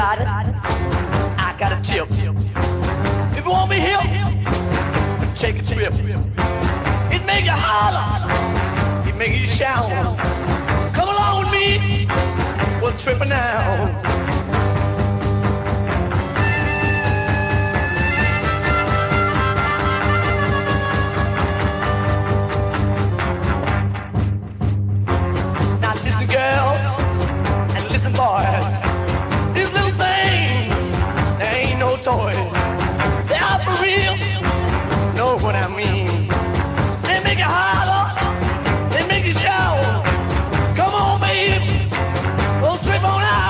everybody, I got a tip. If you want me here, take a trip. It make you holler, it make you shout. Come along with me, we're tripping now. Girls and listen boys, these little things, they ain't no toys. They are for real, know what I mean. They make you holler, they make you shout. Come on baby, we'll trip on out.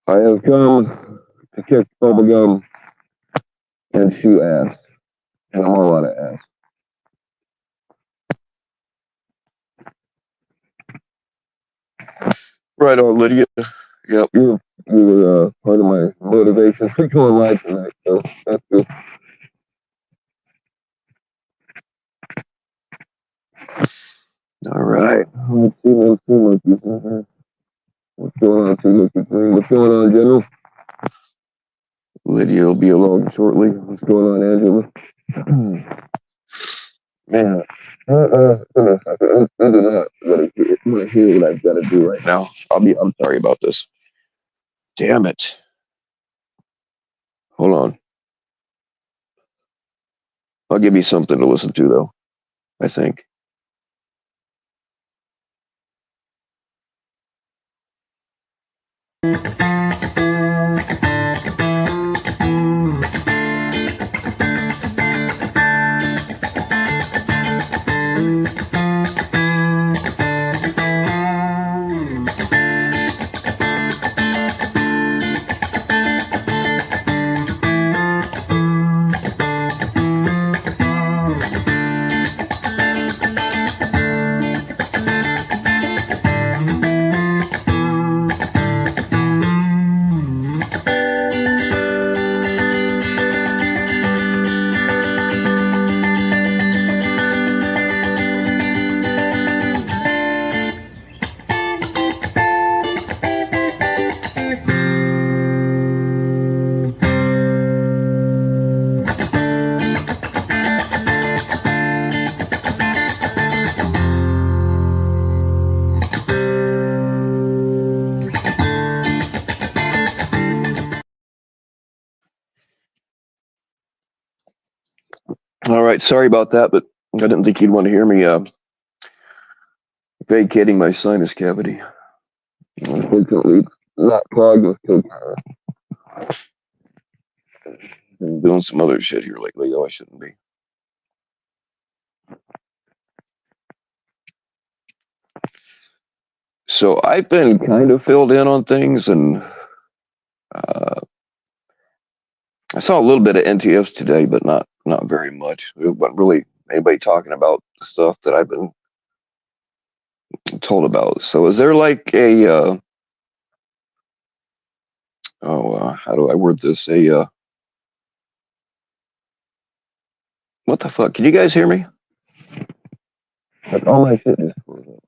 I have come to kick bubblegum and shoe ass, and a whole lot of ass. Right on, Lydia. Yep, you were part of my motivation for going live tonight, so that's good. All right, let's see those two monkeys in here. What's going on, two monkeys? What's going on, General? Lydia will be along shortly. What's going on, Angela? Man, I do not want to hear what I've got to do right now. I'm sorry about this. Damn it. Hold on. I'll give you something to listen to, though, I think. All right, sorry about that, but I didn't think you'd want to hear me vacating my sinus cavity. Unfortunately, it's not clogged with cocaine. I'm doing some other shit here lately, though I shouldn't be. So I've been kind of filled in on things, and I saw a little bit of NTFs today, but not very much. It wasn't really anybody talking about the stuff that I've been told about. So is there like a how do I word this? What the fuck? Can you guys hear me? Like all my shit just froze up.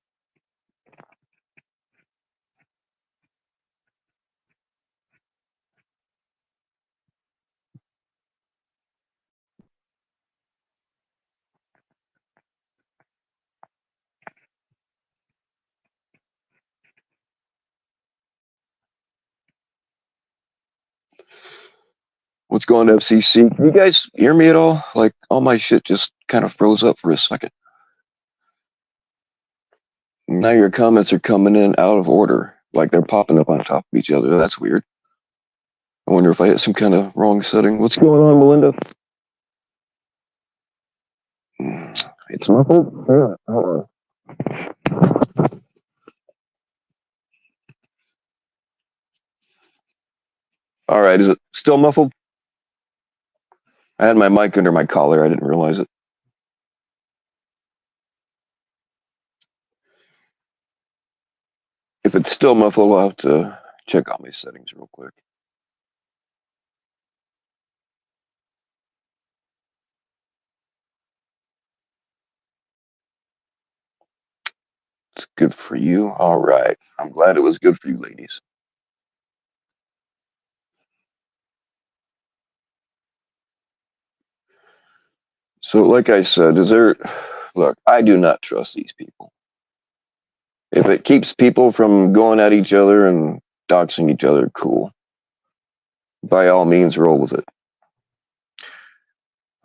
What's going on, FCC? Can you guys hear me at all? Like all my shit just kind of froze up for a second. Now your comments are coming in out of order, like they're popping up on top of each other. That's weird. I wonder if I hit some kind of wrong setting. What's going on, Melinda? It's muffled? Yeah, hold on. All right, is it still muffled? I had my mic under my collar. I didn't realize it. If it's still muffled, I'll have to check out my settings real quick. It's good for you. All right. I'm glad it was good for you, ladies. So, like I said, look, I do not trust these people. If it keeps people from going at each other and doxing each other, cool. By all means, roll with it.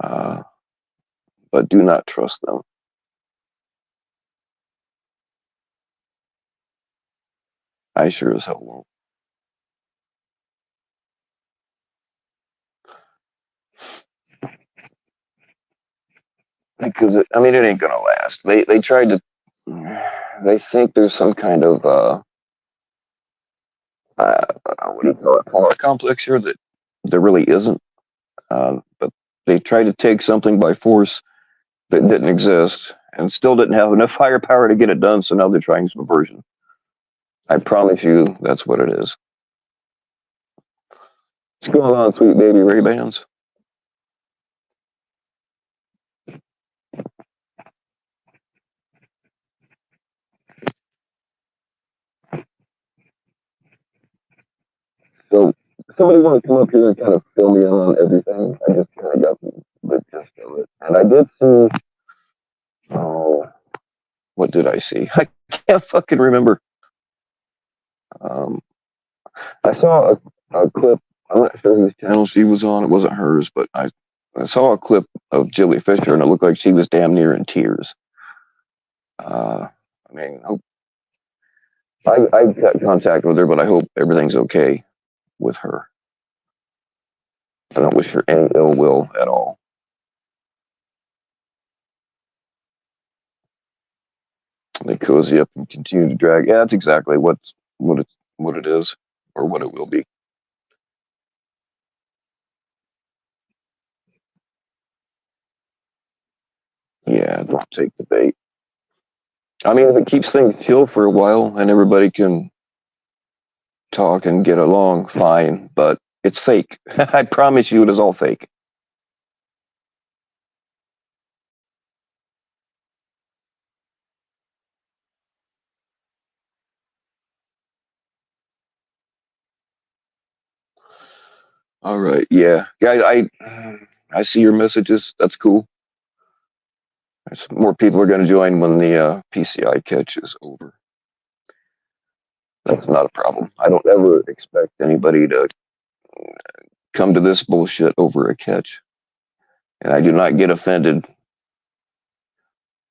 Uh, but do not trust them. I sure as hell won't. Because I mean, it ain't gonna last. They tried to. They think there's some kind of what do you call it, power complex here that there really isn't. But they tried to take something by force that didn't exist and still didn't have enough firepower to get it done. So now they're trying subversion. I promise you, that's what it is. What's going on, sweet baby Ray Bans? So somebody want to come up here and kind of fill me in on everything? I just kind of got the gist of it, and I did see. Oh, what did I see? I can't fucking remember. Um, I saw a clip. I'm not sure whose channel she was on. It wasn't hers, but I saw a clip of Jilly Fisher, and it looked like she was damn near in tears. I mean, I got contact with her, but I hope everything's okay with her. I don't wish her any ill will at all. They cozy up and continue to drag. Yeah, that's exactly what it is, or what it will be. Yeah, don't take the bait. I mean, if it keeps things chill for a while and everybody can talk and get along, fine. But it's fake. I promise you, it is all fake. All right. Yeah. Yeah. I see your messages. That's cool. More people are going to join when the PCI catch is over. That's not a problem. I don't ever expect anybody to come to this bullshit over a catch. And I do not get offended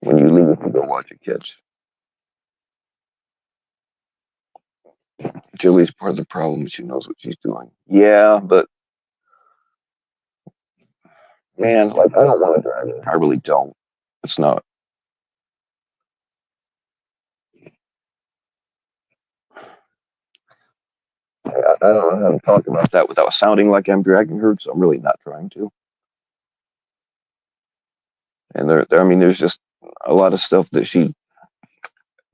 when you leave to go watch a catch. Julie's part of the problem. She knows what she's doing. Yeah, but man, like I don't want to drag it. I really don't. It's not. I don't know how to talk about that without sounding like I'm dragging her, so I'm really not trying to. And I mean, there's just a lot of stuff that she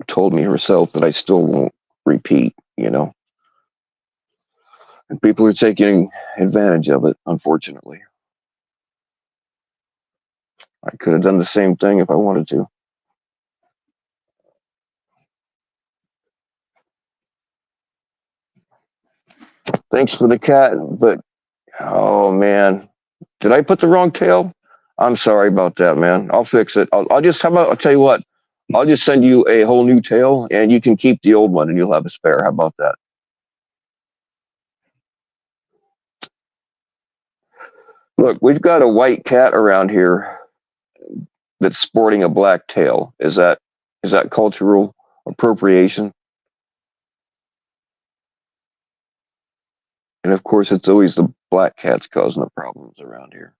told me herself that I still won't repeat, you know. And people are taking advantage of it, unfortunately. I could have done the same thing if I wanted to. Thanks for the cat, but oh man, did I put the wrong tail? I'm sorry about that, man. I'll fix it. I'll just how about I'll tell you what. I'll just send you a whole new tail, and you can keep the old one, and you'll have a spare. How about that? Look, we've got a white cat around here that's sporting a black tail. Is that cultural appropriation? And of course, it's always the black cats causing the problems around here.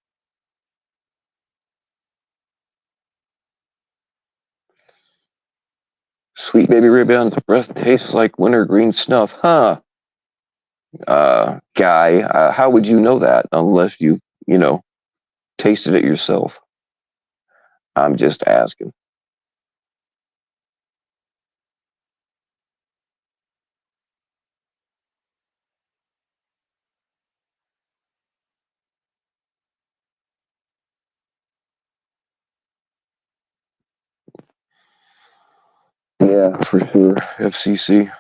Sweet baby ribbon's breath tastes like wintergreen snuff, huh? Guy, how would you know that unless you tasted it yourself? I'm just asking. Yeah, for sure. FCC.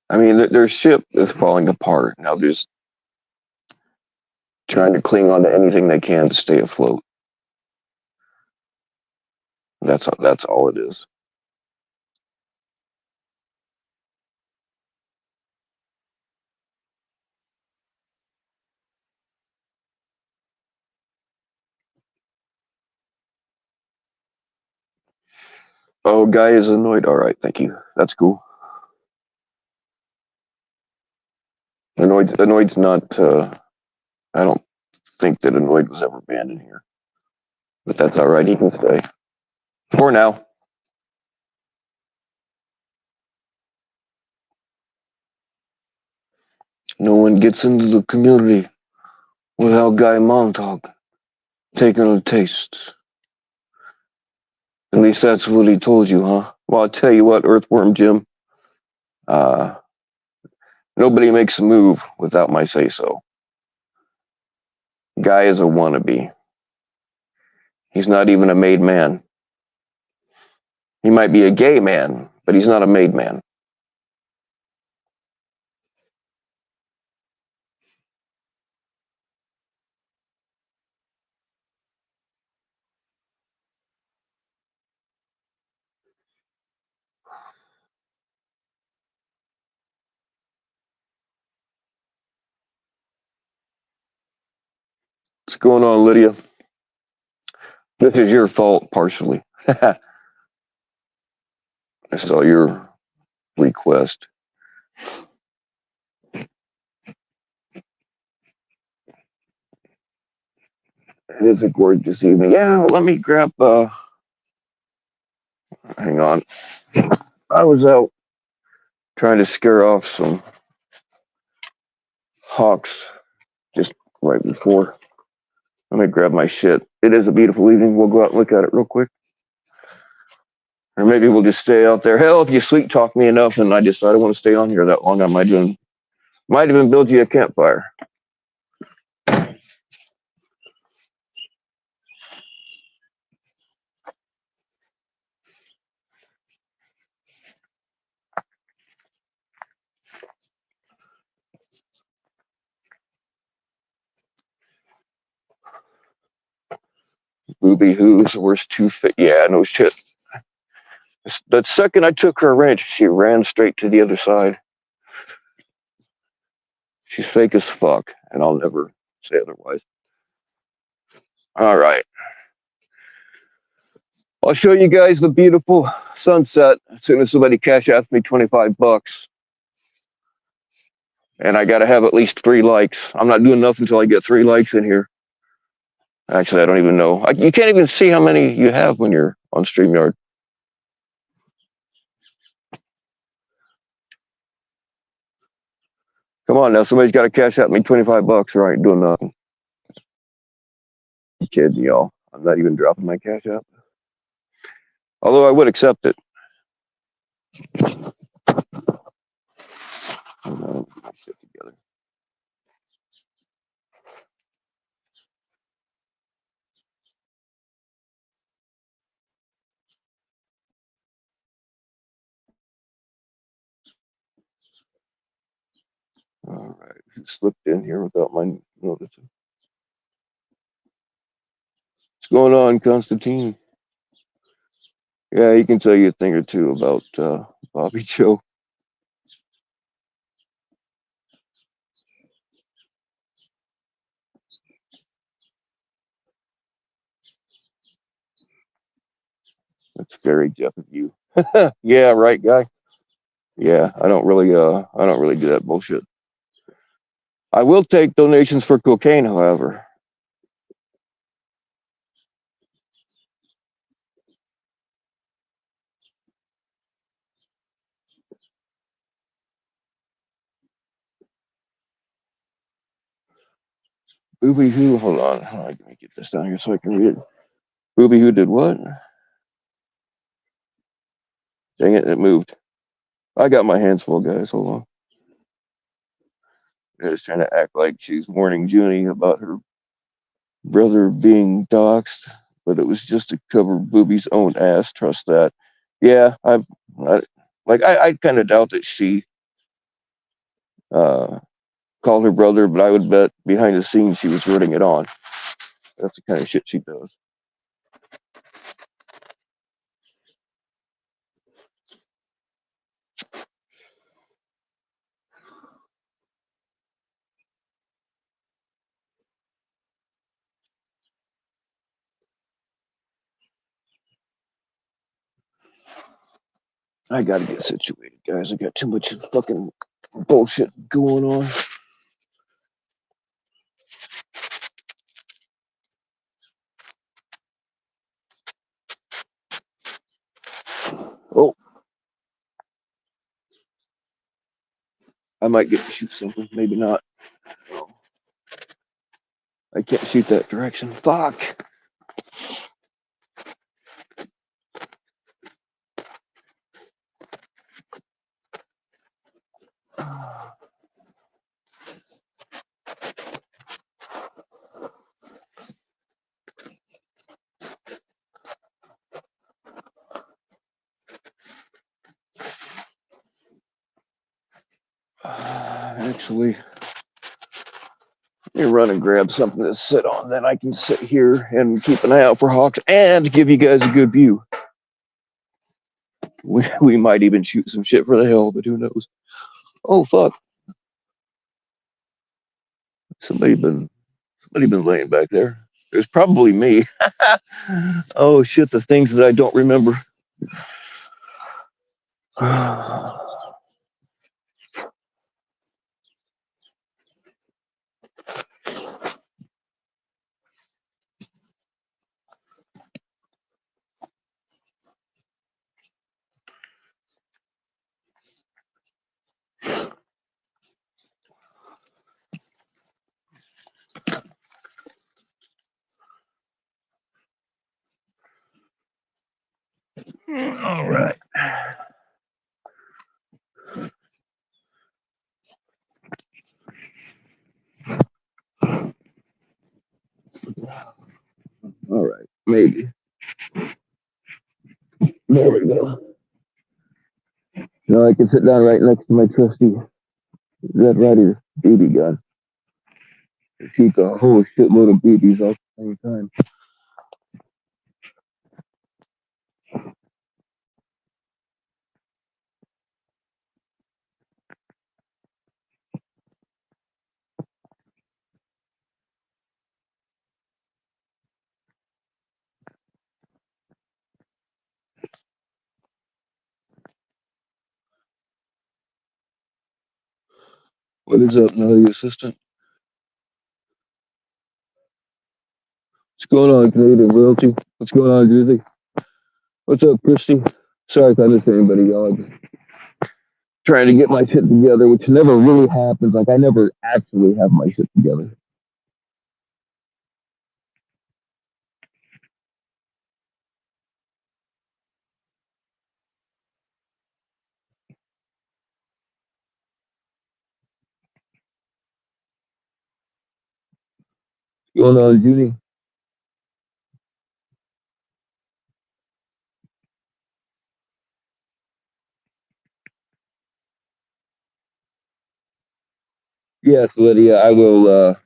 I mean, their ship is falling apart. Now they're just trying to cling on to anything they can to stay afloat. That's all it is. Oh, guy is annoyed. All right, thank you. That's cool. Annoyed's not. I don't think that annoyed was ever banned in here, but that's all right. He can stay for now. No one gets into the community without Guy Montauk taking a taste. At least that's what he told you, huh? Well, I'll tell you what, Earthworm Jim. Uh, Nobody makes a move without my say so. Guy is a wannabe. He's not even a made man. He might be a gay man, but he's not a made man. What's going on, Lydia? This is your fault, partially. I saw your request. It is a gorgeous evening. Yeah, let me grab. Hang on. I was out trying to scare off some hawks just right before. Let me grab my shit. It is a beautiful evening. We'll go out and look at it real quick. Or maybe we'll just stay out there. Hell, if you sweet talk me enough and I decide I want to stay on here that long, I might even build you a campfire. Booby who's the worst two fit. Yeah, no shit. The second I took her wrench, she ran straight to the other side. She's fake as fuck, and I'll never say otherwise. All right. I'll show you guys the beautiful sunset as soon as somebody cash out me $25. And I got to have at least 3 likes. I'm not doing nothing until I get 3 likes in here. Actually, I don't even know. You can't even see how many you have when you're on StreamYard. Come on now, somebody's got to cash out me $25, or I ain't doing nothing. I'm kidding y'all. I'm not even dropping my cash out. Although I would accept it. All right, who slipped in here without my noticing? What's going on, Constantine? Yeah, he can tell you a thing or two about Bobby Joe. That's very Jeff of you. Yeah, right, guy. Yeah, I don't really do that bullshit. I will take donations for cocaine, however. Booby who? Hold on. Let me get this down here so I can read it. Booby who did what? Dang it, it moved. I got my hands full, guys. Hold on. I was trying to act like she's warning Junie about her brother being doxxed, but it was just to cover Booby's own ass. Trust that. Yeah, I I kind of doubt that she uh, called her brother, but I would bet behind the scenes she was rooting it on. That's the kind of shit she does. I gotta get situated, guys. I got too much fucking bullshit going on. Oh, I might get to shoot something. Maybe not. Oh, I can't shoot that direction. Fuck. Actually, let me run and grab something to sit on. Then I can sit here and keep an eye out for hawks and give you guys a good view. We might even shoot some shit for the hill, but who knows? Oh fuck! Somebody been laying back there. It's probably me. Oh shit! The things that I don't remember. All right. All right. Maybe. There we go. Now I can sit down right next to my trusty Red Ryder BB gun. Shoot a whole shitload of BBs all at the same time. What is up, Nelly Assistant? What's going on, Canadian Royalty? What's going on, Drizzy? What's up, Christy? Sorry if I missed anybody, y'all. I'm just trying to get my shit together, which never really happens. Like, I never actually have my shit together. What's going on, Junie? Yes, Lydia, I will.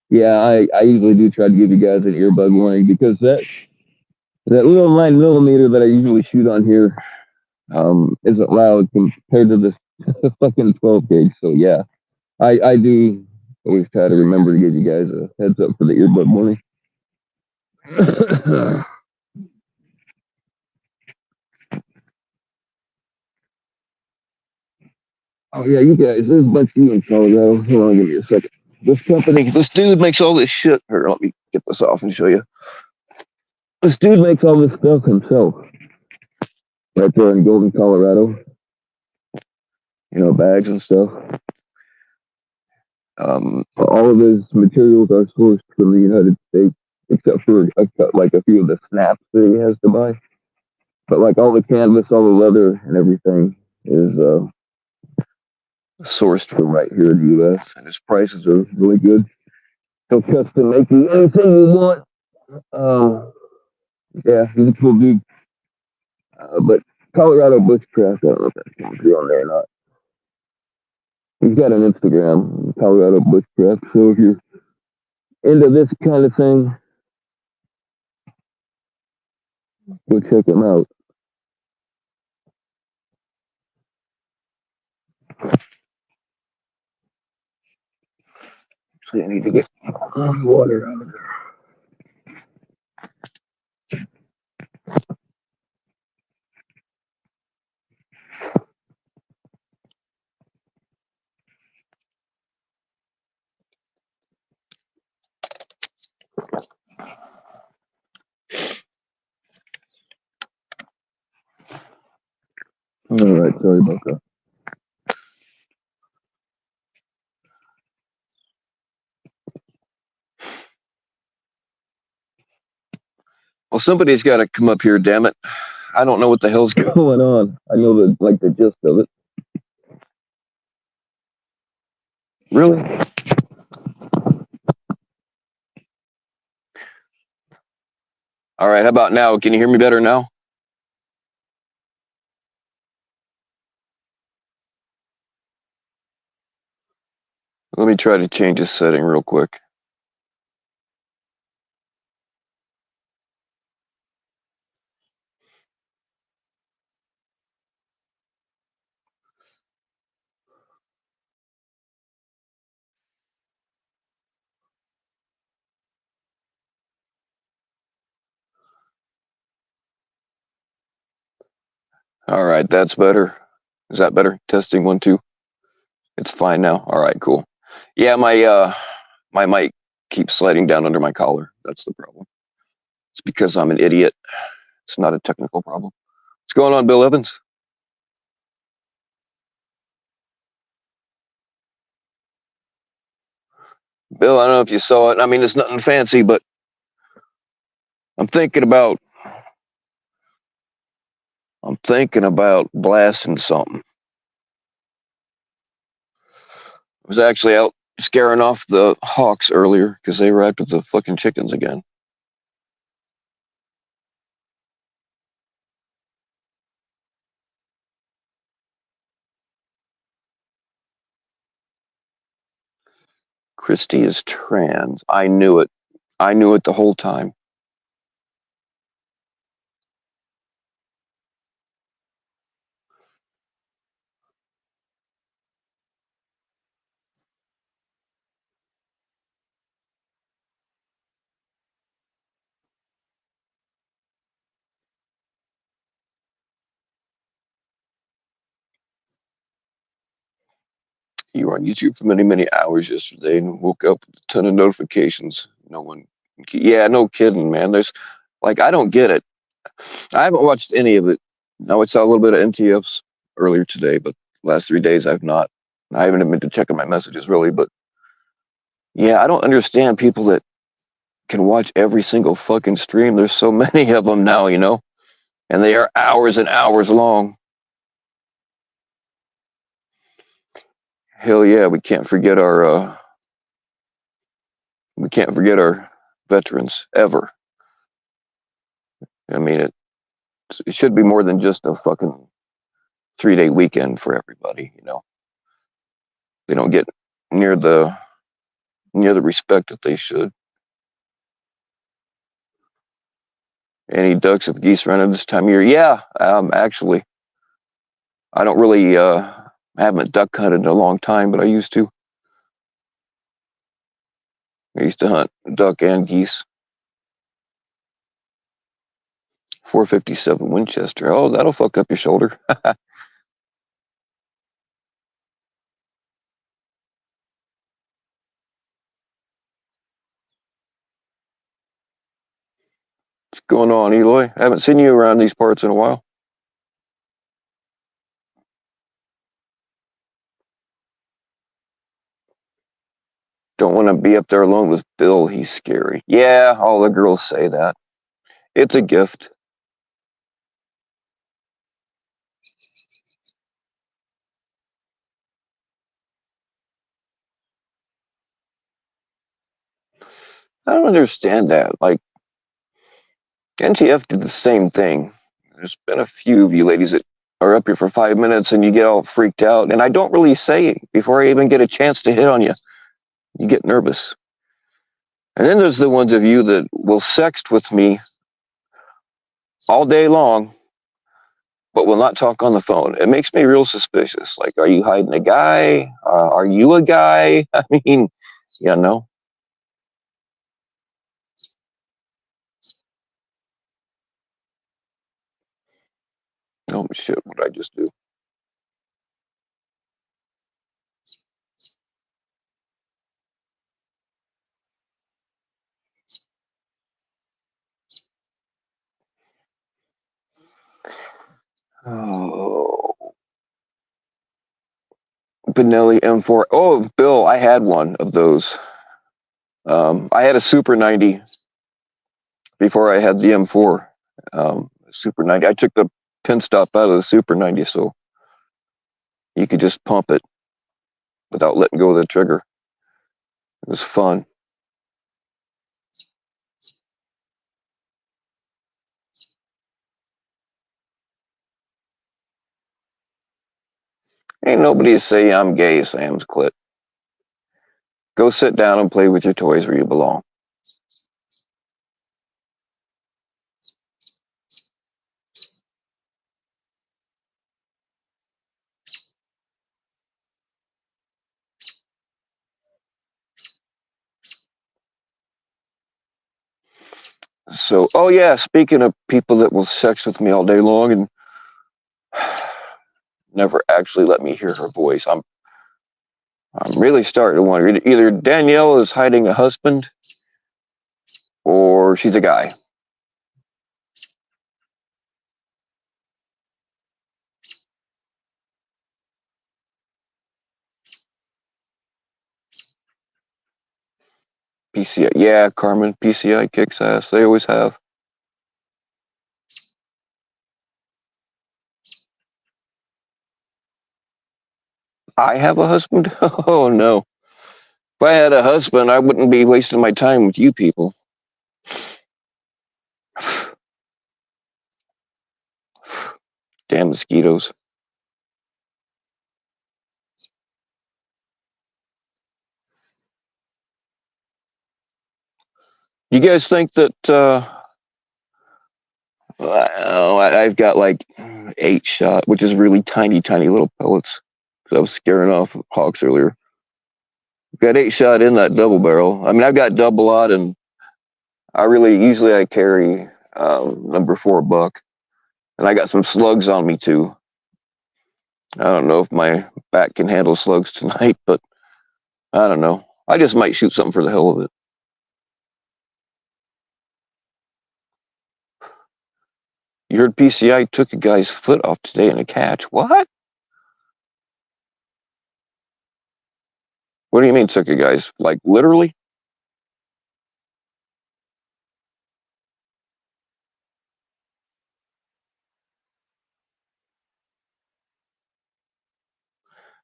Yeah, I usually do try to give you guys an earbud warning because that little 9 millimeter that I usually shoot on here isn't loud compared to the fucking 12 gauge. So yeah, I do always try to remember to give you guys a heads up for the earbud warning. Oh yeah, you guys, there's a bunch of you in Colorado. Hold on, give me a second. This dude makes all this shit. Here, let me get this off and show you. This dude makes all this stuff himself, right there in Golden, Colorado. You know, bags and stuff. All of his materials are sourced from the United States, except for like a few of the snaps that he has to buy. But like all the canvas, all the leather, and everything is sourced from right here in the U.S. and his prices are really good. He'll custom make you anything you want. Yeah, he's a cool dude. But Colorado Bushcraft, I don't know if that's coming through on there or not. He's got an Instagram, Colorado Bushcraft. So if you're into this kind of thing, go check him out. So I need to get water out of there. All right, sorry about that. Well, somebody's got to come up here, damn it. I don't know what the hell's going on. I know the gist of it. Really? All right, how about now? Can you hear me better now? Let me try to change this setting real quick. All right, that's better. Is that better? Testing 1 2. It's fine now. All right, cool. Yeah, my mic keeps sliding down under my collar. That's the problem. It's because I'm an idiot. It's not a technical problem. What's going on, Bill Evans? Bill, I don't know if you saw it. I mean, it's nothing fancy, but I'm thinking about blasting something. I was actually out scaring off the hawks earlier because they were after the fucking chickens again. Christy is trans. I knew it. I knew it the whole time. You were on YouTube for many, many hours yesterday and woke up with a ton of notifications. No one, yeah, no kidding, man. There's like, I don't get it. I haven't watched any of it. I saw a little bit of NTFs earlier today, but last 3 days I've not. I haven't been to check on my messages really, but yeah, I don't understand people that can watch every single fucking stream. There's so many of them now, and they are hours and hours long. Hell yeah, we can't forget our veterans ever. I mean, it should be more than just a fucking 3-day weekend for everybody. They don't get near the respect that they should. Any ducks of geese running this time of year? Yeah, actually, I don't really haven't duck hunted in a long time, but I used to. I used to hunt duck and geese. 457 Winchester. Oh, that'll fuck up your shoulder. What's going on, Eloy? I haven't seen you around these parts in a while. Don't want to be up there alone with Bill. He's scary. Yeah, all the girls say that. It's a gift. I don't understand that. Like, NTF did the same thing. There's been a few of you ladies that are up here for 5 minutes and you get all freaked out. And I don't really say before I even get a chance to hit on you. You get nervous. And then there's the ones of you that will sext with me all day long, but will not talk on the phone. It makes me real suspicious. Like, are you hiding a guy? Are you a guy? I mean, you know. Oh shit! What did I just do? Oh, Benelli M4. Oh, Bill, I had one of those. I had a Super 90 before I had the M4. Super 90. I took the pin stop out of the Super 90 so you could just pump it without letting go of the trigger. It was fun. Ain't nobody say I'm gay, Sam's clit. Go sit down and play with your toys where you belong. So, oh yeah, speaking of people that will sex with me all day long and never actually let me hear her voice, I'm really starting to wonder either Danielle is hiding a husband or she's a guy. PCI, yeah, Carmen, PCI kicks ass. They always have. I have a husband? Oh no. If I had a husband, I wouldn't be wasting my time with you people. Damn mosquitoes. You guys think that I've got like 8 shot, which is really tiny, tiny little pellets. Because I was scaring off hawks earlier. Got 8 shot in that double barrel. I mean, I've got double aught, and I really usually I carry number 4 buck, and I got some slugs on me too. I don't know if my back can handle slugs tonight, but I don't know. I just might shoot something for the hell of it. You heard PCI took a guy's foot off today in a catch. What? What do you mean took a guy's? Like literally?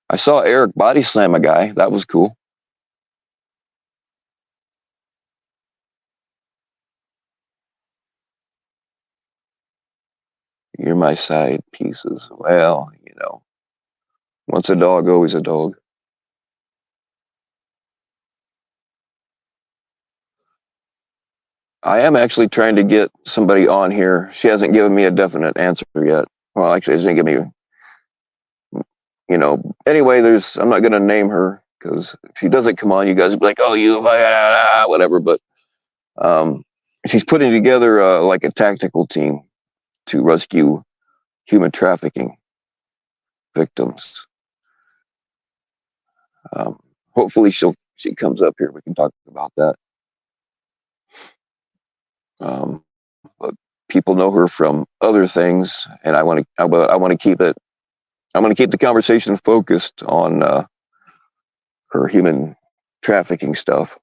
I saw Eric body slam a guy. That was cool. You're my side pieces. Well, once a dog, always a dog. I am actually trying to get somebody on here. She hasn't given me a definite answer yet. Well, actually, she didn't give me, Anyway, I'm not going to name her because if she doesn't come on, you guys will be like, oh, you, whatever. But um, she's putting together like a tactical team to rescue human trafficking victims. Um, Hopefully, she comes up here. We can talk about that. But people know her from other things, and I want to keep it. I want to keep the conversation focused on her human trafficking stuff.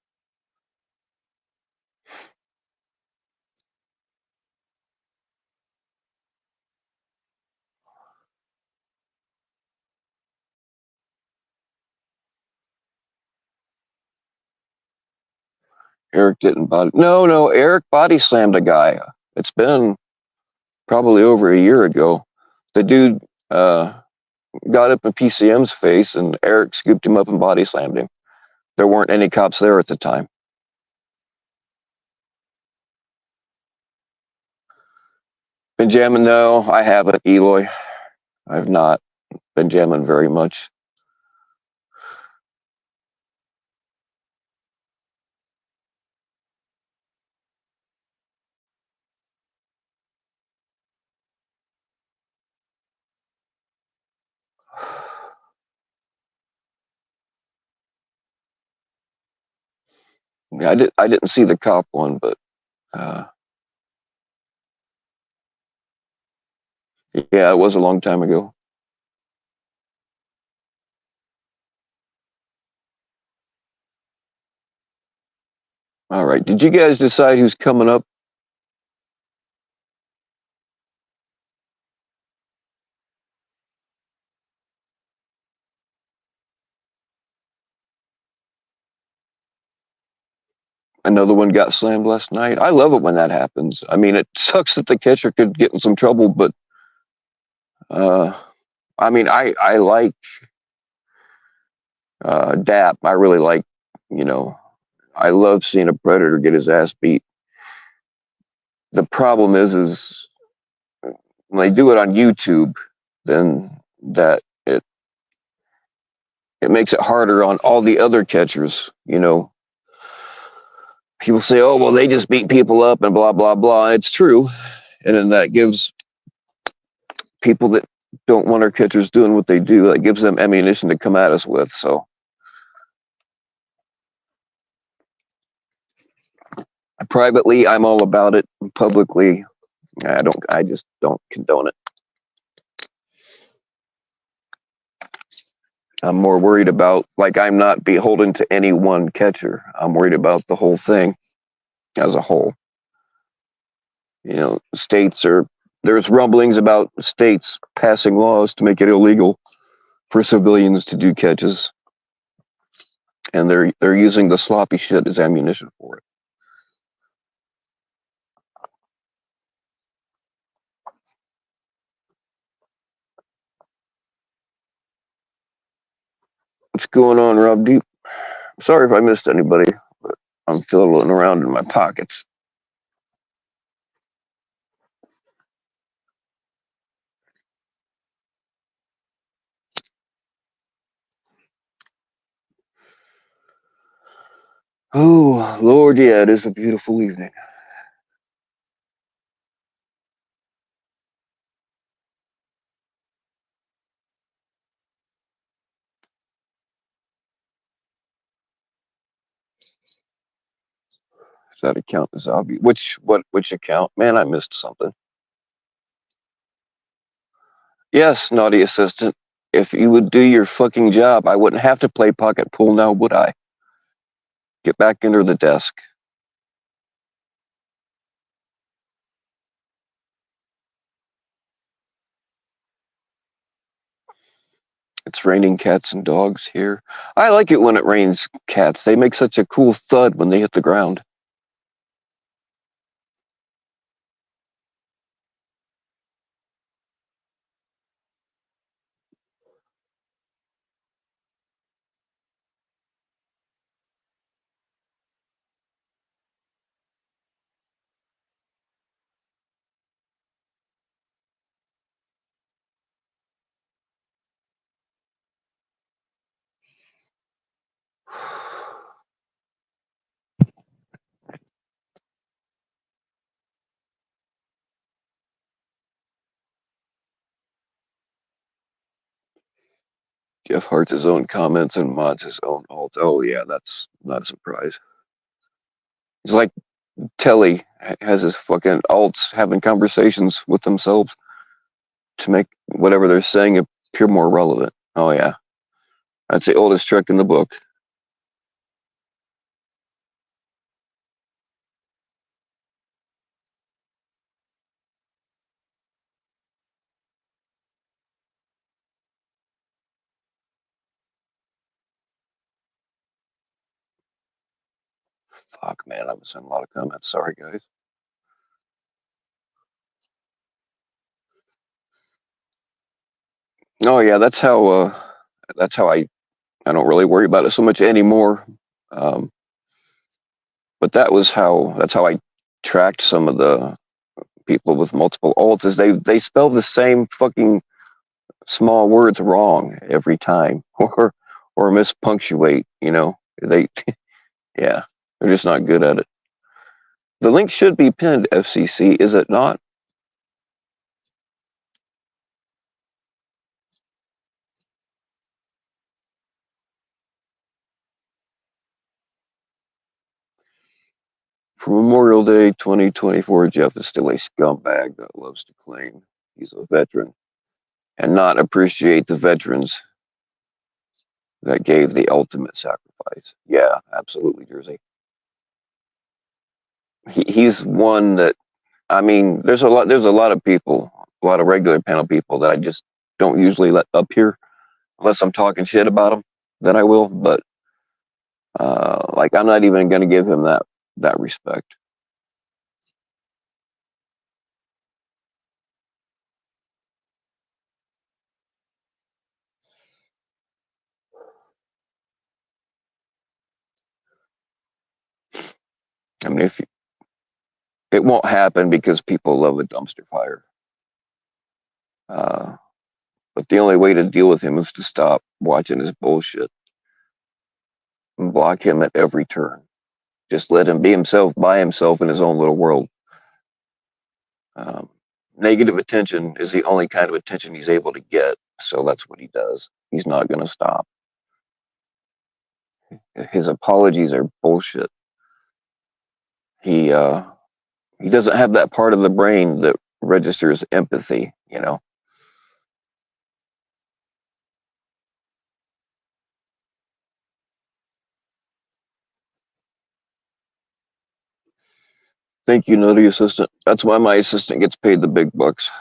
Eric didn't body. No, Eric body slammed a guy. It's been probably over a year ago. The dude got up in PCM's face, and Eric scooped him up and body slammed him. There weren't any cops there at the time. Been jamming? No, I haven't, Eloy. I've not been jamming very much. Yeah, I didn't see the cop one, but uh, yeah, it was a long time ago. All right. Did you guys decide who's coming up? Another one got slammed last night. I love it when that happens. I mean, it sucks that the catcher could get in some trouble, but uh, I mean, I like DAP. I really like, you know, I love seeing a predator get his ass beat. The problem is when they do it on YouTube, then that it makes it harder on all the other catchers. You know, people say, "Oh, well, they just beat people up and blah blah blah." It's true, and then that gives people that don't want our catchers doing what they do, that gives them ammunition to come at us with. So privately, I'm all about it. Publicly, I don't. I just don't condone it. I'm more worried about, like, I'm not beholden to any one catcher. I'm worried about the whole thing as a whole. You know, there's rumblings about states passing laws to make it illegal for civilians to do catches, and they're using the sloppy shit as ammunition for it. What's going on, Rob Deep? Sorry if I missed anybody, but I'm fiddling around in my pockets. Oh, Lord, yeah, it is a beautiful evening. Does that account is obvious? Which account? Man, I missed something. Yes, naughty assistant. If you would do your fucking job, I wouldn't have to play pocket pool now, would I? Get back under the desk. It's raining cats and dogs here. I like it when it rains cats. They make such a cool thud when they hit the ground. Jeff Hart's his own comments and mods his own alt. Oh yeah, that's not a surprise. It's like Telly has his fucking alts having conversations with themselves to make whatever they're saying appear more relevant. Oh yeah, that's the oldest trick in the book. Fuck, man, I'm missing a lot of comments. Sorry, guys. Oh yeah, that's how I don't really worry about it so much anymore. Um, but that's how I tracked some of the people with multiple alts. Is they spell the same fucking small words wrong every time, or mispunctuate. They yeah, they're just not good at it. The link should be pinned, FCC, is it not? For Memorial Day 2024, Jeff is still a scumbag that loves to claim he's a veteran and not appreciate the veterans that gave the ultimate sacrifice. Yeah, absolutely, Jersey. He's one that, I mean, there's a lot of people, a lot of regular panel people that I just don't usually let up here unless I'm talking shit about them. Then I will, but like I'm not even going to give him that respect. I mean, if it won't happen because people love a dumpster fire. Uh, but the only way to deal with him is to stop watching his bullshit and block him at every turn. Just let him be himself by himself in his own little world. Um, Negative attention is the only kind of attention he's able to get, so that's what he does. He's not going to stop. His apologies are bullshit. He doesn't have that part of the brain that registers empathy. Thank you, Nutty Assistant. That's why my assistant gets paid the big bucks.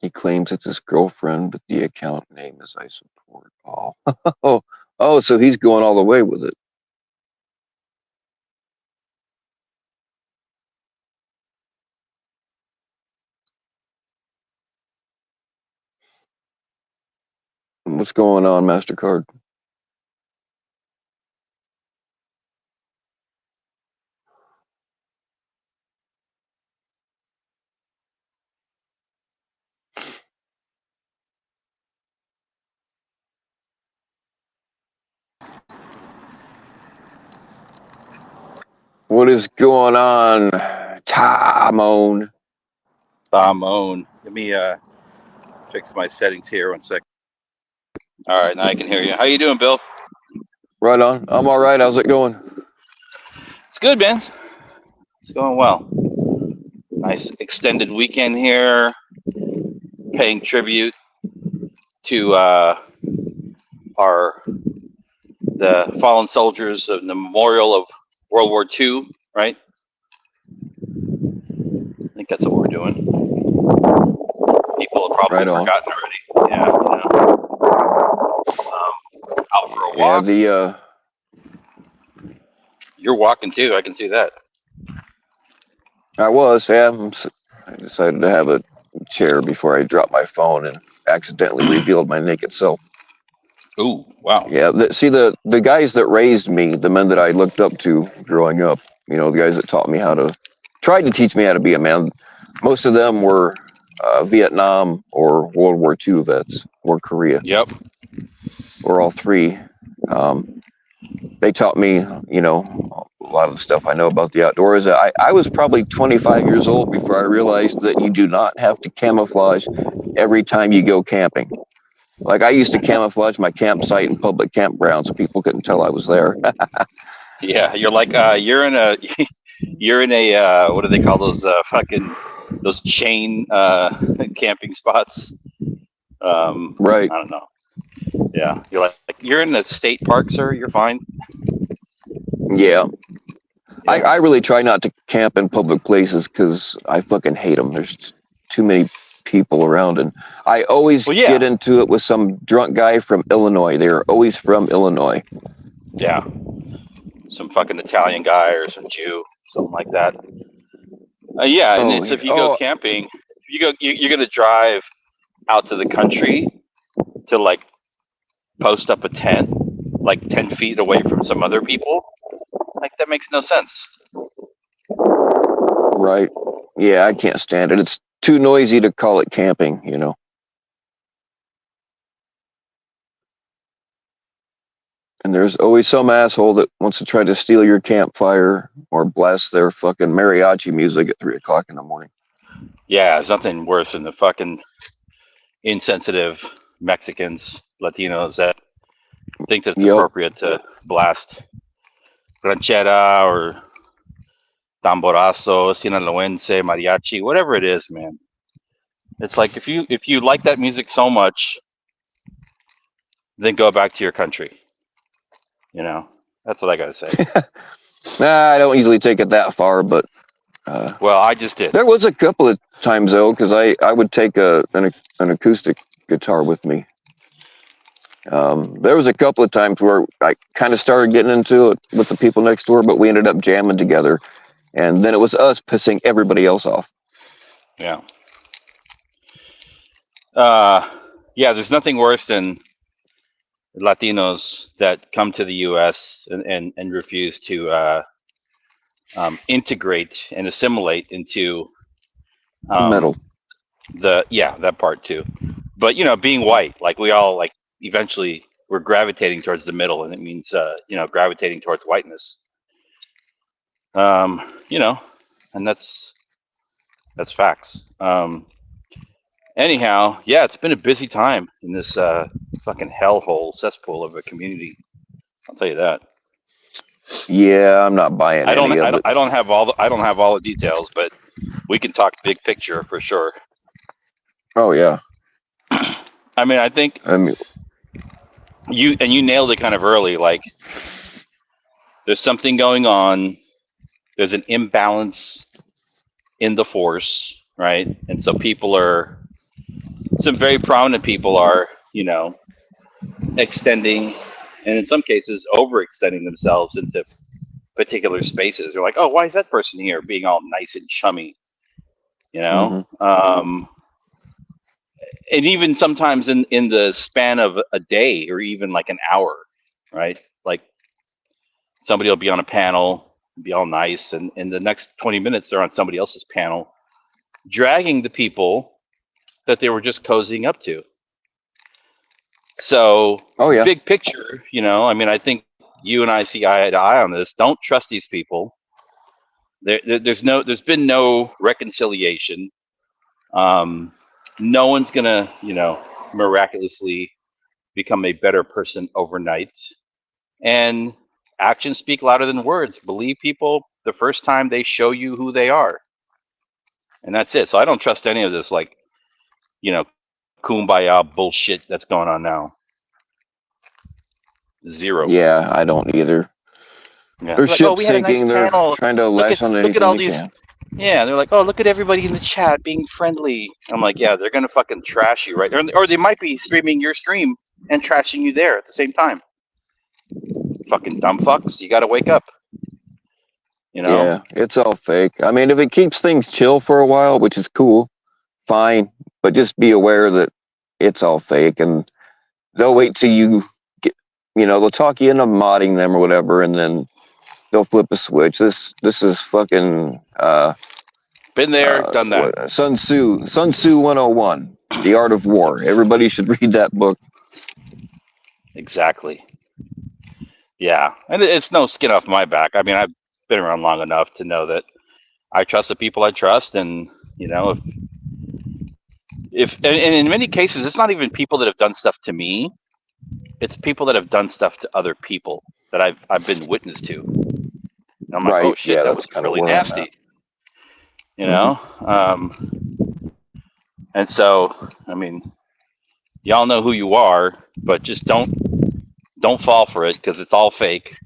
He claims it's his girlfriend, but the account name is I support all. Oh, so he's going all the way with it. What's going on, MasterCard? What is going on, Tamone? Tamone. Let me fix my settings here 1 second. All right, now I can hear you. How you doing, Bill? Right on. I'm all right. How's it going? It's good, man. It's going well. Nice extended weekend here, paying tribute to the fallen soldiers of the memorial of World War II, right? I think that's what we're doing. People have probably forgotten already. Yeah, out for a walk. Yeah, You're walking too. I can see that. I was. Yeah, I decided to have a chair before I dropped my phone and accidentally revealed my naked self. Ooh, wow. Yeah, the guys that raised me, the men that I looked up to growing up, the guys that tried to teach me how to be a man, most of them were Vietnam or World War II vets or Korea. Yep. Or all three. They taught me, a lot of the stuff I know about the outdoors. I was probably 25 years old before I realized that you do not have to camouflage every time you go camping. Like I used to camouflage my campsite in public campgrounds so people couldn't tell I was there. Yeah, you're like you're in a what do they call those those chain camping spots? Right. I don't know. Yeah, you're like you're in the state park, sir. You're fine. Yeah. I really try not to camp in public places because I fucking hate them. There's too many people around, and I always Well, yeah, get into it with some drunk guy from Illinois. They're always from Illinois. yeah, some fucking Italian guy or some Jew, something like that. Yeah, and Oh, it's if you go oh, camping, you're gonna drive out to the country to like post up a tent, like 10 feet away from some other people. Like that makes no sense. right. Yeah, I can't stand it. It's too noisy to call it camping, you know. And there's always some asshole that wants to try to steal your campfire or blast their fucking mariachi music at 3 o'clock in the morning. Yeah, there's nothing worse than the fucking insensitive Mexicans, Latinos that think that it's Yep. appropriate to blast ranchera or tamborazo, sinaloense, mariachi, whatever it is, man. It's like if you like that music so much, then go back to your country. You know, that's what I gotta say. Nah, I don't usually take it that far, but Well, I just did. there was a couple of times though, because I would take an acoustic guitar with me. There was a couple of times where I kind of started getting into it with the people next door, but we ended up jamming together, and then it was us pissing everybody else off. Yeah. Yeah. There's nothing worse than Latinos that come to the U.S. and refuse to integrate and assimilate into Metal. that part too. But you know, being white, like we all like eventually we're gravitating towards the middle, and it means gravitating towards whiteness. You know, and that's facts. Anyhow, yeah, it's been a busy time in this fucking hellhole cesspool of a community. I'll tell you that. Yeah, I'm not buying any of it. I don't have all the details, but we can talk big picture for sure. Oh yeah. I mean, I think I mean, you nailed it kind of early. Like, there's something going on. There's an imbalance in the force, right? And so some very prominent people are, extending, and in some cases overextending themselves into particular spaces. They're like, oh, why is that person here being all nice and chummy? And even sometimes in the span of a day or even like an hour, right? Like somebody will be on a panel, be all nice, and in the next 20 minutes they're on somebody else's panel, dragging the people that they were just cozying up to. So, oh yeah. big picture, I mean, I think you and I see eye to eye on this. Don't trust these people. There's been no reconciliation. No one's gonna, miraculously become a better person overnight. And actions speak louder than words. Believe people the first time they show you who they are, and that's it. So I don't trust any of this, like, kumbaya bullshit that's going on now. Zero. Yeah, I don't either. Yeah. They're Like, shit oh, we had a nice seeking. They're panel. trying to lash on Look at anything all they these. can. Yeah, they're like, oh, look at everybody in the chat being friendly. I'm like, yeah, they're gonna fucking trash you, right? Or they might be streaming your stream and trashing you there at the same time. Fucking dumb fucks. You gotta wake up. Yeah, it's all fake. I mean, if it keeps things chill for a while, which is cool, fine. But just be aware that it's all fake, and they'll wait till you get, they'll talk you into modding them or whatever, and then they'll flip a switch. This is fucking been there, done that. Sun Tzu 101, The Art of War. Everybody should read that book. Exactly. Yeah, and it's no skin off my back. I mean, I've been around long enough to know that I trust the people I trust, and if and in many cases, it's not even people that have done stuff to me. It's people that have done stuff to other people that I've been witness to. And I'm like, right. oh shit, yeah, that was really nasty. And so, I mean, y'all know who you are, but just don't fall for it because it's all fake.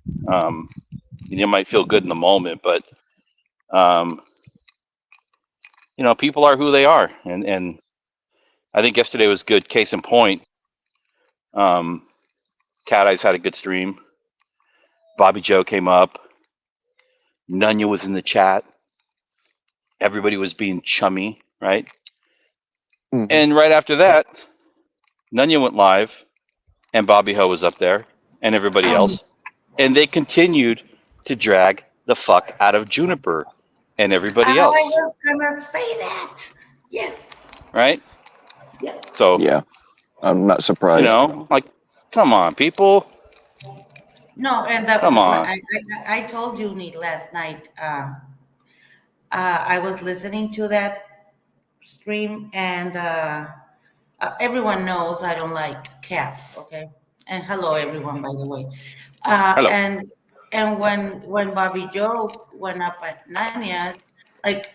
You might feel good in the moment, but um, people are who they are, and I think yesterday was good. Case in point, um, Cat Eyes had a good stream. Bobby Joe came up. Nunya was in the chat. Everybody was being chummy, right? Hmm. And right after that, Nunya went live, and Bobby Ho was up there, and everybody Um, else, and they continued to drag the fuck out of Juniper and I everybody else, was gonna say that. Yes. right? Yeah. So Yeah, I'm not surprised. like, come on, people, No, and come on. I told you Neat last night. I was listening to that stream, and everyone knows I don't like Cap. Okay, and hello everyone, by the way. Uh, Hello. and and when Bobby Joe went up at Nanya's, like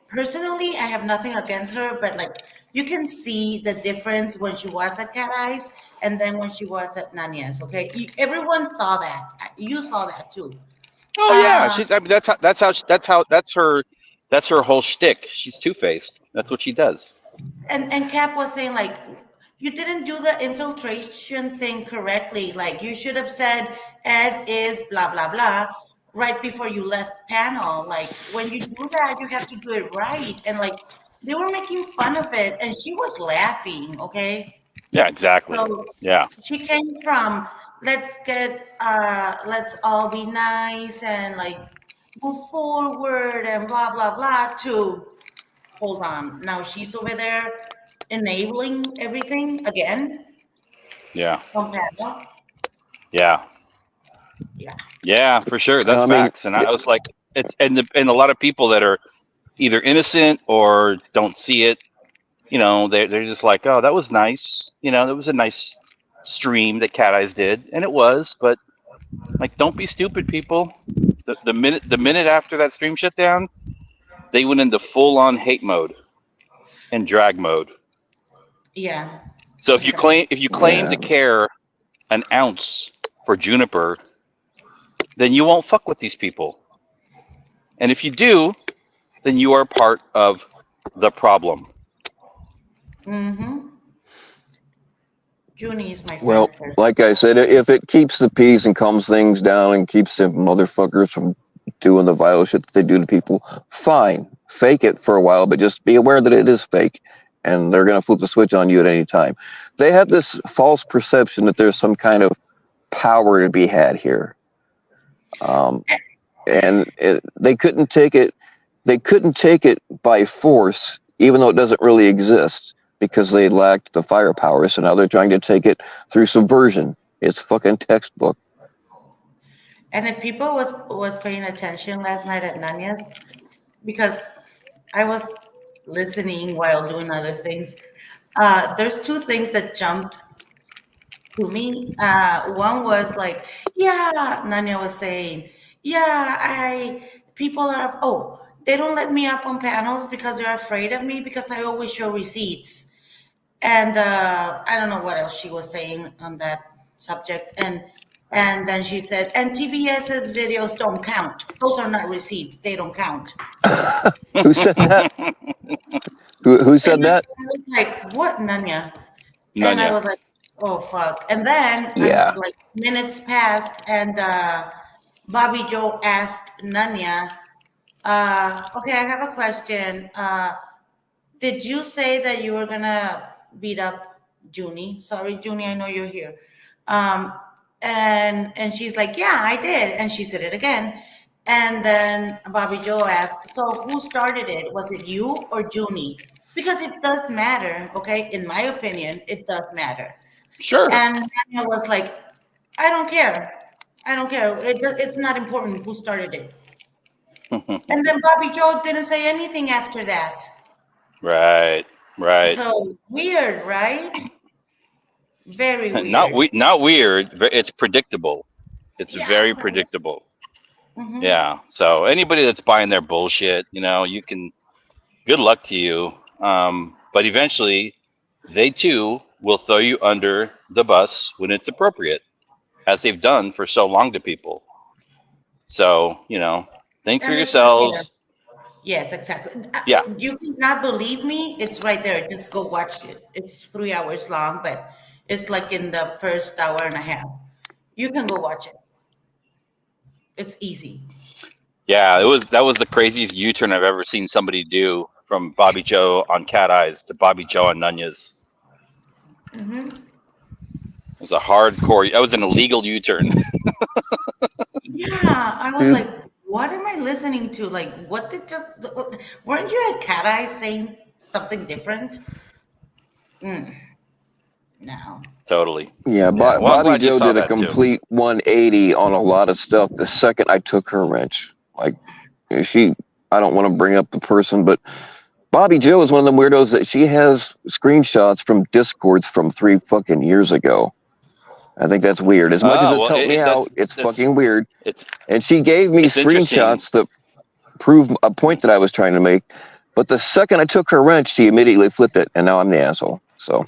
personally, I have nothing against her, but like you can see the difference when she was at Cat Eyes and then when she was at Nanya's. Okay, everyone saw that. You saw that too. Oh yeah, Uh, she's. I mean, that's her whole shtick. She's two faced. That's what she does. and Cap was saying like you didn't do the infiltration thing correctly. Like you should have said Ed is blah blah blah right before you left panel. Like when you do that, you have to do it right. And like they were making fun of it, and she was laughing. Okay, Yeah, exactly. so Yeah, she came from let's all be nice and like move forward and blah blah blah to hold on. Now she's over there enabling everything again yeah, from panel. yeah, Yeah. yeah, for sure. That's I mean, facts. And I was like, it's and a lot of people that are either innocent or don't see it. They're just like, oh, that was nice. That was a nice stream that Cat Eyes did, and it was. But like, don't be stupid, people. The minute after that stream shut down, they went into full on hate mode and drag mode. Yeah. So Exactly. if you claim yeah. to care an ounce for Juniper, then you won't fuck with these people. And if you do, then you are part of the problem. Mm-hmm. Junie is my Well, friend first. like I said, if it keeps the peace and calms things down and keeps the motherfuckers from doing the violent shit that they do to people, fine. Fake it for a while, but just be aware that it is fake. And they're going to flip the switch on you at any time. They have this false perception that there's some kind of power to be had here. Um, and they couldn't take it. They couldn't take it by force, even though it doesn't really exist, because they lacked the firepower. So now they're trying to take it through subversion. It's fucking textbook. And if people was paying attention last night at Nanya's, because I was listening while doing other things, there's two things that jumped to me. One was like, yeah, Nanya was saying, yeah, people are, oh, they don't let me up on panels because they're afraid of me because I always show receipts. And I don't know what else she was saying on that subject. And then she said, and TBS's videos don't count. Those are not receipts. They don't count. Who said that? Who said And I that? was like, what, Nanya? And I Nunya. was like, oh fuck. And then Yeah. like minutes passed, and Bobby Joe asked Nanya, okay, I have a question. Did you say that you were gonna beat up Junie? Sorry, Junie, I know you're here. Um, and she's like, yeah, I did. And she said it again. And then Bobby Joe asked, so who started it? Was it you or Junie? Because it does matter, okay? In my opinion, it does matter. Sure. And Daniel was like, I don't care. I don't care. It's not important who started it. And then Bobby Joe didn't say anything after that. Right. Right. So weird, right? Very Not weird. not weird. It's predictable. It's Yeah. very predictable. Hmm. Yeah. So anybody that's buying their bullshit, you can. Good luck to you. But eventually, they too will throw you under the bus when it's appropriate, as they've done for so long to people. So think for And it's right there. yourselves. Yes, exactly. Yeah, You cannot believe me. It's right there. Just go watch it. It's 3 hours long, but it's like in the first hour and a half. You can go watch it. It's easy. yeah. That was the craziest U-turn I've ever seen somebody do from Bobby Joe on Cat Eyes to Bobby Joe on Nunez. Hmm. It was a hardcore. That was an illegal U-turn. Yeah, I was Dude, like, what am I listening to? Like, what did just, weren't you at Cat Eye saying something different? Mm, no. Totally. yeah, Yeah. Well, I'm Bobby glad you Joe saw did a that too. complete 180 on a lot of stuff the second I took her wrench. Like, she, I don't want to bring up the person, but Bobby Joe is one of them weirdos that she has screenshots from Discords from 3 fucking years ago. I think that's weird. As much as it's Well, helped me that's out, it's that's fucking weird. it's And she gave me it's interesting. screenshots that prove a point that I was trying to make. But the second I took her wrench, she immediately flipped it, and now I'm the asshole. So,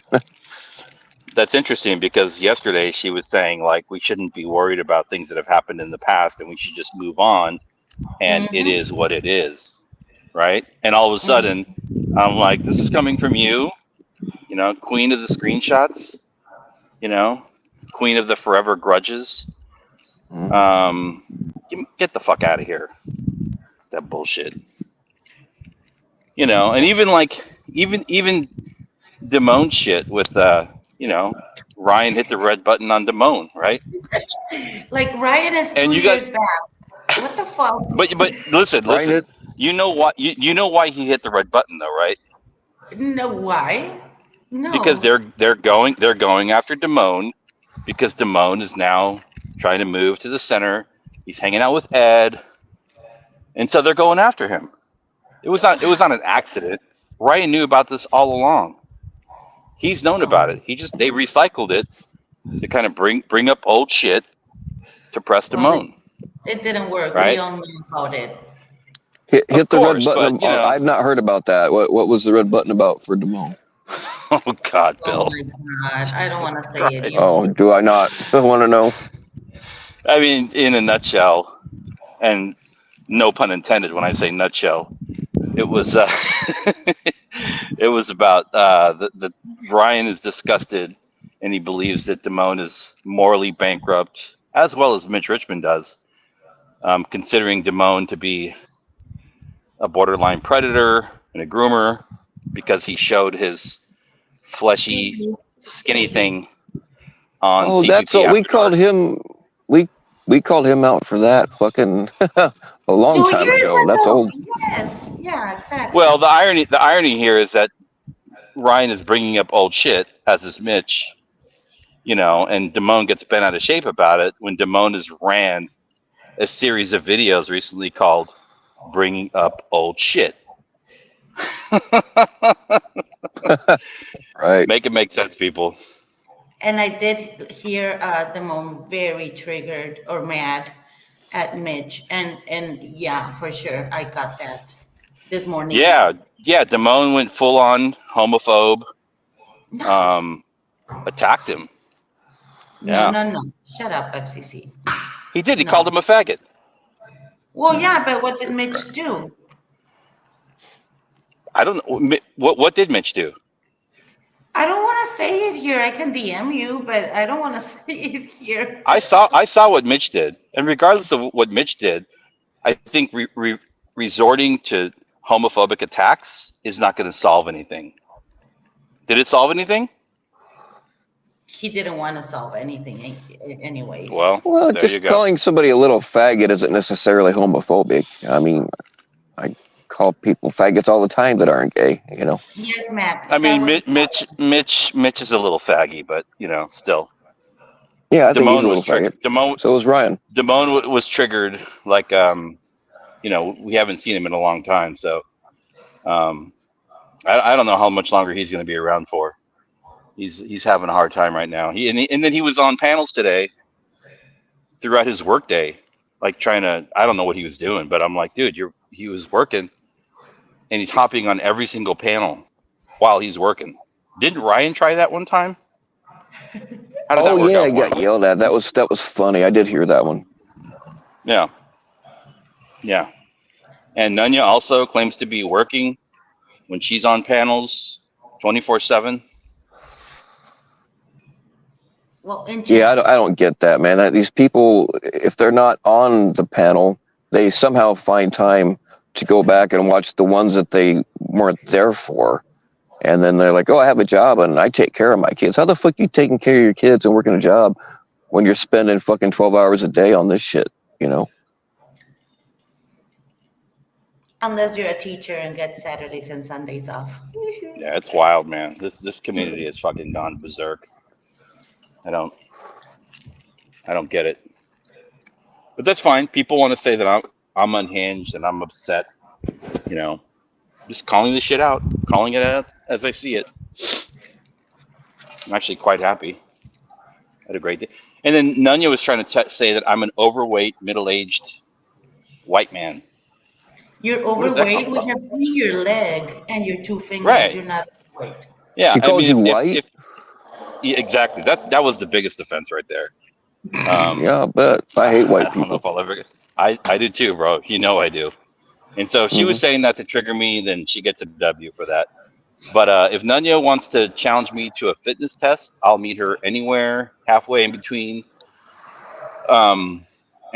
That's interesting because yesterday she was saying like we shouldn't be worried about things that have happened in the past and we should just move on, and it Mm-hmm. is what it is, right? And all of a sudden, Mm-hmm. I'm like, this is coming from you, queen of the screenshots, you know, queen of the forever grudges. mm, Um, get the fuck out of here, that bullshit. And even like even Damone shit with Ryan hit the red button on Damone, right? Like Ryan is And two you got years back. What the fuck? but Ryan, listen. You know why he hit the red button though, right? No, why? Because No. they're going after Damone because Damone is now trying to move to the center. He's hanging out with Ed, and so they're going after him. It was not an accident. Ryan knew about this all along. He's known about Oh, it. They recycled it to kind of bring up old shit to press well, Damone, it didn't work. We right? all knew about it. Of hit the red course, button. but I've not heard about that. What was the red button about for Damone? oh God, Oh Bill, my God. I don't want to Jesus say it. You Christ. Oh, say do I not? I want to know. I mean, in a nutshell, and no pun intended when I say nutshell, it was it was about the Ryan is disgusted and he believes that Damone is morally bankrupt, as well as Mitch Richmond does, considering Damone to be a borderline predator and a groomer because he showed his fleshy, skinny it. thing on Oh, that's CPP what we After called Dark. him. We we called him out for that fucking a long Two time years ago. That's ago. old. Yes. Yeah, Well, exactly. the irony here is that Ryan is bringing up old shit, as is Mitch, and Damone gets bent out of shape about it when Damone has ran a series of videos recently called "Bringing Up Old Shit." Right. Make it make sense, people. And I did hear the mom very triggered or mad at Mitch. And yeah, for sure. I got that this morning. Yeah, yeah. Damone went full on homophobe, No, um, attacked him. no, Yeah, no, no. Shut up, FCC. he did. He called No. him a faggot. Well, yeah, but what did Mitch do? I don't know what did Mitch do. I don't want to say it here. I can DM you, but I don't want to say it here. I saw what Mitch did, and regardless of what Mitch did, I think resorting to homophobic attacks is not going to solve anything. Did it solve anything? He didn't want to solve anything, anyways. Well, Well, there you just go. calling somebody a little faggot isn't necessarily homophobic. I mean, I call people faggots all the time that aren't gay. Yes, I Matt, that mean, was Mitch is a little faggy, but still, Yeah, I think he's a Damone was little faggot. triggered. Damone So is Ryan. Damone was triggered like we haven't seen him in a long time, so um, I don't know how much longer he's going to be around for. He's having a hard time right now. And then he was on panels today throughout his workday, like trying to. I don't know what he was doing, but I'm like, dude, he was working, and he's hopping on every single panel while he's working. Didn't Ryan try that one time? How did Oh that work yeah, out I for got him? yelled at. That was funny. I did hear that one. Yeah. Yeah. And Nunya also claims to be working when she's on panels 24/7. Well, in Yeah, I chats. don't get that, man. These people, if they're not on the panel, they somehow find time to go back and watch the ones that they weren't there for. And then they're like, oh, I have a job and I take care of my kids. How the fuck you taking care of your kids and working a job when you're spending fucking 12 hours a day on this shit, you know? Unless you're a teacher and get Saturdays and Sundays off. Yeah, it's wild, man. This community has fucking gone berserk. I don't get it. But that's fine. People want to say that I'm unhinged and I'm upset. You know, just calling this shit out, calling it out as I see it. I'm actually quite happy. I had a great day. And then Nunya was trying to say that I'm an overweight, middle-aged white man. You're What does that come overweight. We from? have seen your leg and your two fingers. Right. You're not overweight. Yeah. She I called mean, you white? if yeah, exactly. That was the biggest offense right there. Yeah, I bet. I hate I white don't know people. if I'll ever. I do too, bro. You know I do. And so if she was saying that to trigger me, then she gets a W for that. But if Nunya wants to challenge me to a fitness test, I'll meet her anywhere halfway in between, and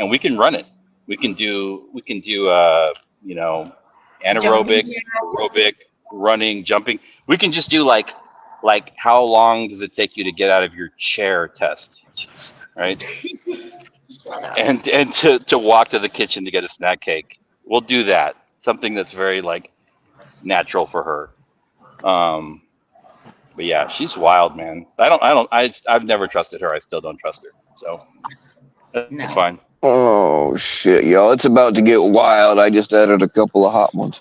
we can run it. We can do you know, Jumping anaerobic, jacks. aerobic, running, jumping. We can just do like how long does it take you to get out of your chair test, right? Shut up. And to walk to the kitchen to get a snack cake. We'll do that. Something that's very like natural for her. But yeah, she's wild, man. I've never trusted her. I still don't trust her. So that's No. fine. Oh, shit, y'all. It's about to get wild. I just added a couple of hot ones.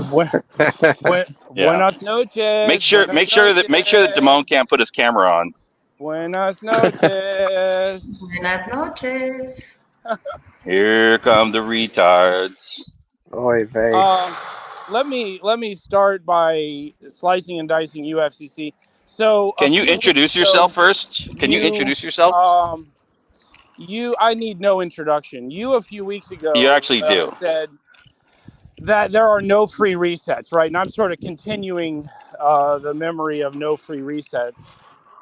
Buenas noches. Make sure that Damone can't put his camera on. Buenas noches. Buenas noches. Here come the retards. Oy vey. Let me start by slicing and dicing UFCC. So Can you introduce yourself first? Can you introduce yourself? I need no introduction. You a few weeks ago You actually do. said that there are no free resets, right? And I'm sort of continuing the memory of no free resets.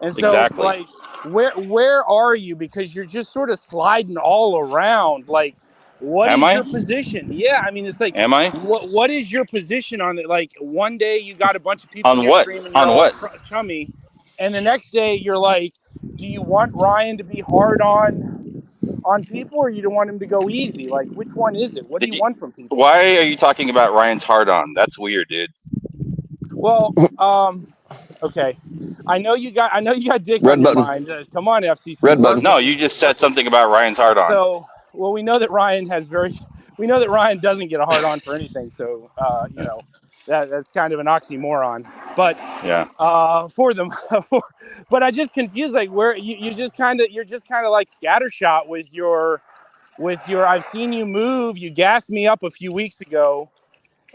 And so, Exactly. like, where are you? Because you're just sort of sliding all around. Like, what is your position? Yeah, I mean, it's like, Am I? What is your position on it? Like, one day you got a bunch of people On in your what? stream and On you're what? all chummy, and the next day you're like, do you want Ryan to be hard on people, or you don't want him to go easy? Like, which one is it? What do you want from people? Why are you talking about Ryan's hard on? That's weird, dude. Well, okay. I know you got dick Red on your button. mind. Come on, FCC. Red button. No, you just said something about Ryan's hard on. So, well, we know that Ryan doesn't get a hard on for anything. So, you know, that's kind of an oxymoron. But yeah. But I just confused, like, where you're just kind of like scattershot with your I've seen you move. You gassed me up a few weeks ago.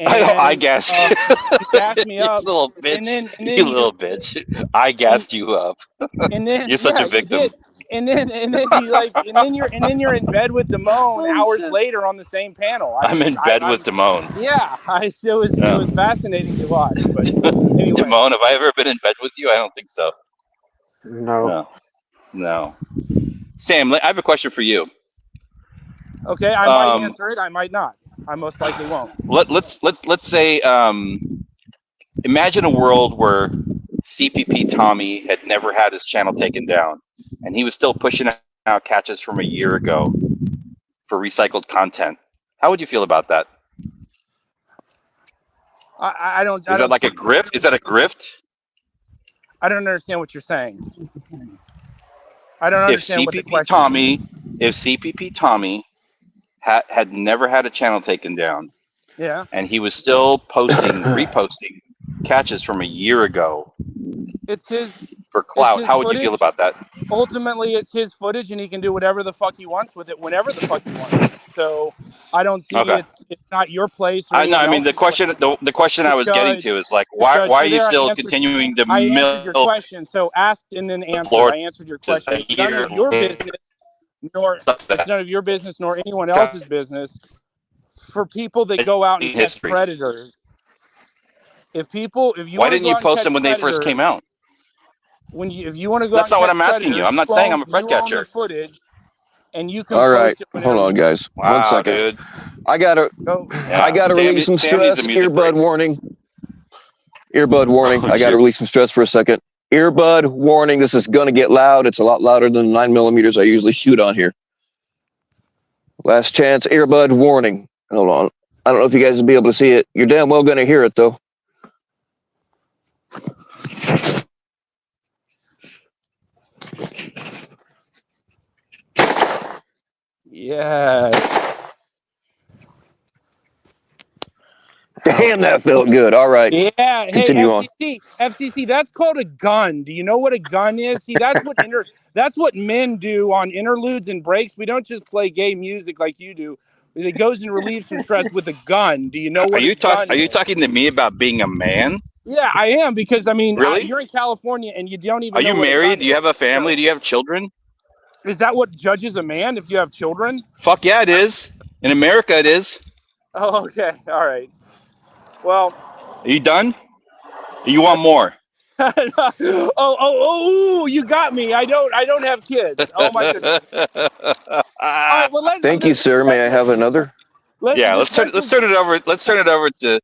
And, I gassed you. You gassed me up, you little bitch. And then you little bitch. I gassed you up. And then you're such a victim. And then you like, and then you're in bed with Damone hours later on the same panel. I'm in bed with Damone. Yeah, it was fascinating to watch. But anyway. Damone, have I ever been in bed with you? I don't think so. No. Sam, I have a question for you. Okay, I might answer it. I might not. I most likely won't. Let's say, imagine a world where CPP Tommy had never had his channel taken down, and he was still pushing out catches from a year ago for recycled content. How would you feel about that? I don't. Is that like a grift? Is that a grift? I don't understand what you're saying. I don't understand what the question is. If CPP Tommy had never had a channel taken down, yeah, and he was still reposting catches from a year ago, it's his for clout. How would you feel about that? Ultimately, it's his footage, and he can do whatever the fuck he wants with it, whenever the fuck he wants. So I don't see it's not your place. I know. I mean, the question I was getting to is like, why are you still continuing to I answered your question. So ask and then answer. I answered your question. It's none of your business nor Stuff it's that. none of your business nor anyone else's business. For people that go out and catch History. predators, if you Why want to didn't go you out and post catch them when they first came predators, out? if you want to go out That's and not what catch I'm asking you. predators, I'm not saying I'm a you pred own the catcher. footage, and you can All right, post it hold whenever on, you guys. One Wow, second. dude. I gotta Yeah. release some Sam needs stress. a music break. Earbud warning. Earbud warning. Oh, I gotta shit. release some stress for a second. Earbud warning. This is gonna get loud. It's a lot louder than the 9mm I usually shoot on here. Last chance. Earbud warning. Hold on. I don't know if you guys will be able to see it. You're damn well gonna hear it though. Yes. Damn, that felt good. All right. Yeah. Hey, Continue on. FCC, that's called a gun. Do you know what a gun is? See, that's what men do on interludes and breaks. We don't just play gay music like you do. It goes and relieves some stress with a gun. Do you know what a gun Are you is? talking to me about being a man? Yeah, I am, because I mean, Really? you're in California and you don't even Are know you what a gun married? Do you is. have a family? So, Do you have children? is that what judges a man if you have children? Fuck yeah, it is. In America, it is. Oh, okay. All right. Well, Are you done? You want more? oh, you got me. I don't have kids. Oh my goodness. All right. Well, Thank you, sir. May I have another? Yeah, let's turn it over. Let's turn it over to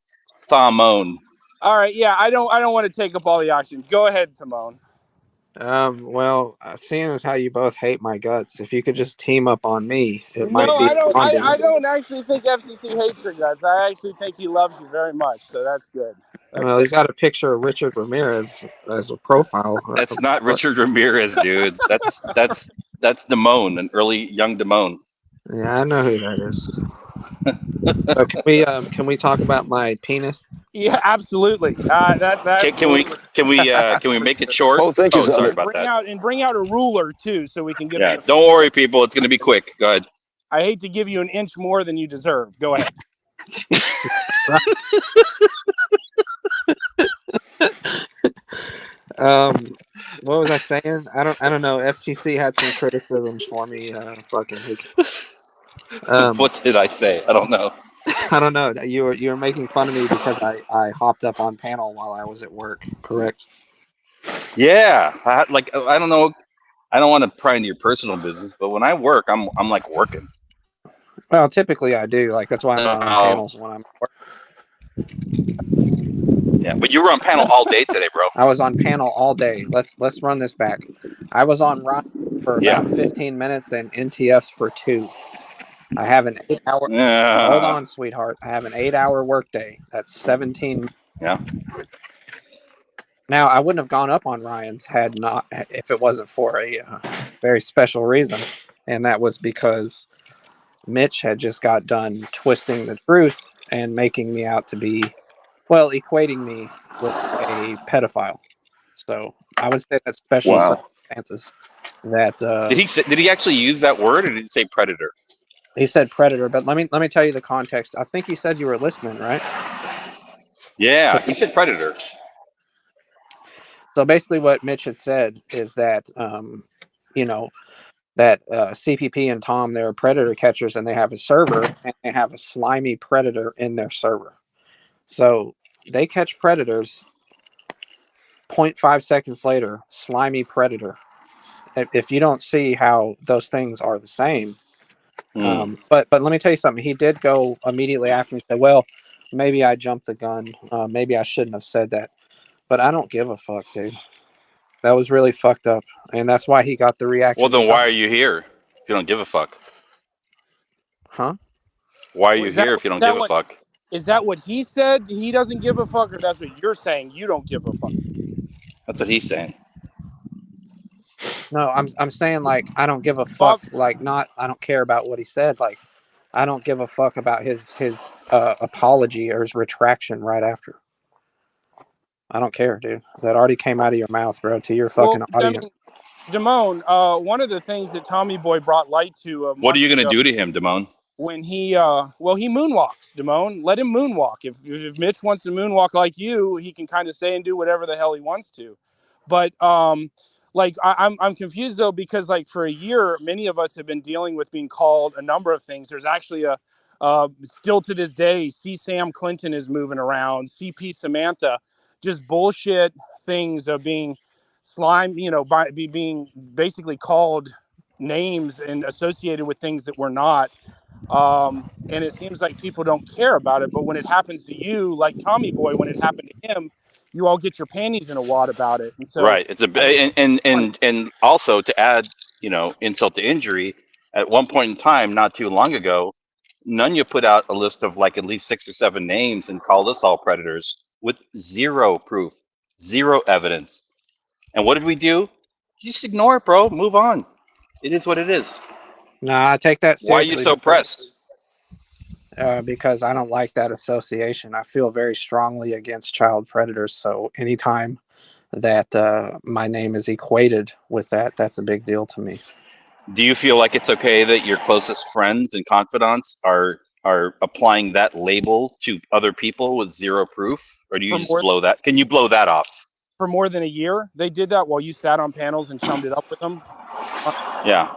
Thamone. All right. Yeah, I don't want to take up all the oxygen. Go ahead, Timon. Well, seeing as how you both hate my guts, if you could just team up on me, it might No, be I don't. bonding. I don't actually think FCC hates your guts. I actually think he loves you very much. So that's good. Well, he's got a picture of Richard Ramirez as a profile. That's not Richard Ramirez, dude. That's Damone, an early young Damone. Yeah, I know who that is. So can we talk about my penis? Yeah, absolutely. That's absolutely. Can we make it short? Oh, thank you, Oh, sorry Zelda. about that. Bring out a ruler too, so we can get. Yeah, don't worry, people. It's gonna be quick. Go ahead. I hate to give you an inch more than you deserve. Go ahead. What was I saying? I don't know. FCC had some criticisms for me. What did I say? I don't know. I don't know. You were making fun of me because I hopped up on panel while I was at work. Correct? Yeah, I don't know. I don't want to pry into your personal business, but when I work, I'm like working. Well, typically I do. Like that's why I'm not on panels when I'm at work. Yeah, but you were on panel all day today, bro. I was on panel all day. Let's run this back. I was on Ryan for about 15 minutes and NTFs for 2. I have an 8-hour. Hold on, sweetheart. I have an 8-hour workday. That's 17. Yeah. Now I wouldn't have gone up on Ryan's if it wasn't for a very special reason, and that was because Mitch had just got done twisting the truth and making me out to be, well, equating me with a pedophile. So I would say that's special circumstances. That did he actually use that word, or did he say predator? He said predator, but let me tell you the context. I think you said you were listening, right? Yeah, he said predator. So basically, what Mitch had said is that that CPP and Tom, they're predator catchers, and they have a server, and they have a slimy predator in their server. So they catch predators. 0.5 seconds later, slimy predator. If you don't see how those things are the same. But let me tell you something. He did go immediately after and say, well, maybe I jumped the gun. Maybe I shouldn't have said that. But I don't give a fuck, dude. That was really fucked up. And that's why he got the reaction. Well, then why are you here if you don't give a fuck? Huh? Why are you here if you don't give a fuck? Is that what he said? He doesn't give a fuck, or that's what you're saying? You don't give a fuck. That's what he's saying. No, I'm saying, like, I don't give a fuck. Like, not I don't care about what he said. Like, I don't give a fuck about his apology or his retraction right after. I don't care, dude. That already came out of your mouth, bro, to your fucking audience. Damone, one of the things that Tommy Boy brought light to. What are you gonna do to him, Damone? When he moonwalks, Damone. Let him moonwalk. If Mitch wants to moonwalk like you, he can kind of say and do whatever the hell he wants to. But like I'm confused though, because like for a year, many of us have been dealing with being called a number of things. There's actually a still to this day, C. Sam Clinton is moving around, CP Samantha, just bullshit things of being slime, by being basically called names and associated with things that we're not. And it seems like people don't care about it, but when it happens to you, like Tommy Boy, when it happened to him, you all get your panties in a wad about it. And so Right. It's a I think and also to add, insult to injury. At one point in time, not too long ago, Nunya put out a list of like at least 6 or 7 names and called us all predators with zero proof, zero evidence. And what did we do? Just ignore it, bro. Move on. It is what it is. Nah, I take that Why are you seriously so pressed? because I don't like that association. I feel very strongly against child predators. So anytime that my name is equated with that, that's a big deal to me. Do you feel like it's okay that your closest friends and confidants are applying that label to other people with zero proof, or do you for just more blow that? Can you blow that off? for more than a year, they did that while you sat on panels and chummed it up with them. Yeah.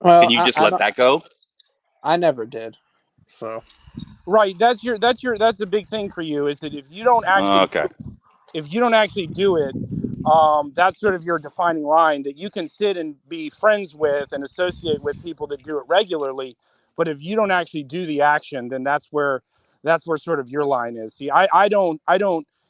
Well, Can you just I let don't. that go? I never did. So Right. That's the big thing for you, is that if you don't actually Okay. do it, that's sort of your defining line, that you can sit and be friends with and associate with people that do it regularly. But if you don't actually do the action, then that's where sort of your line is. See, I don't,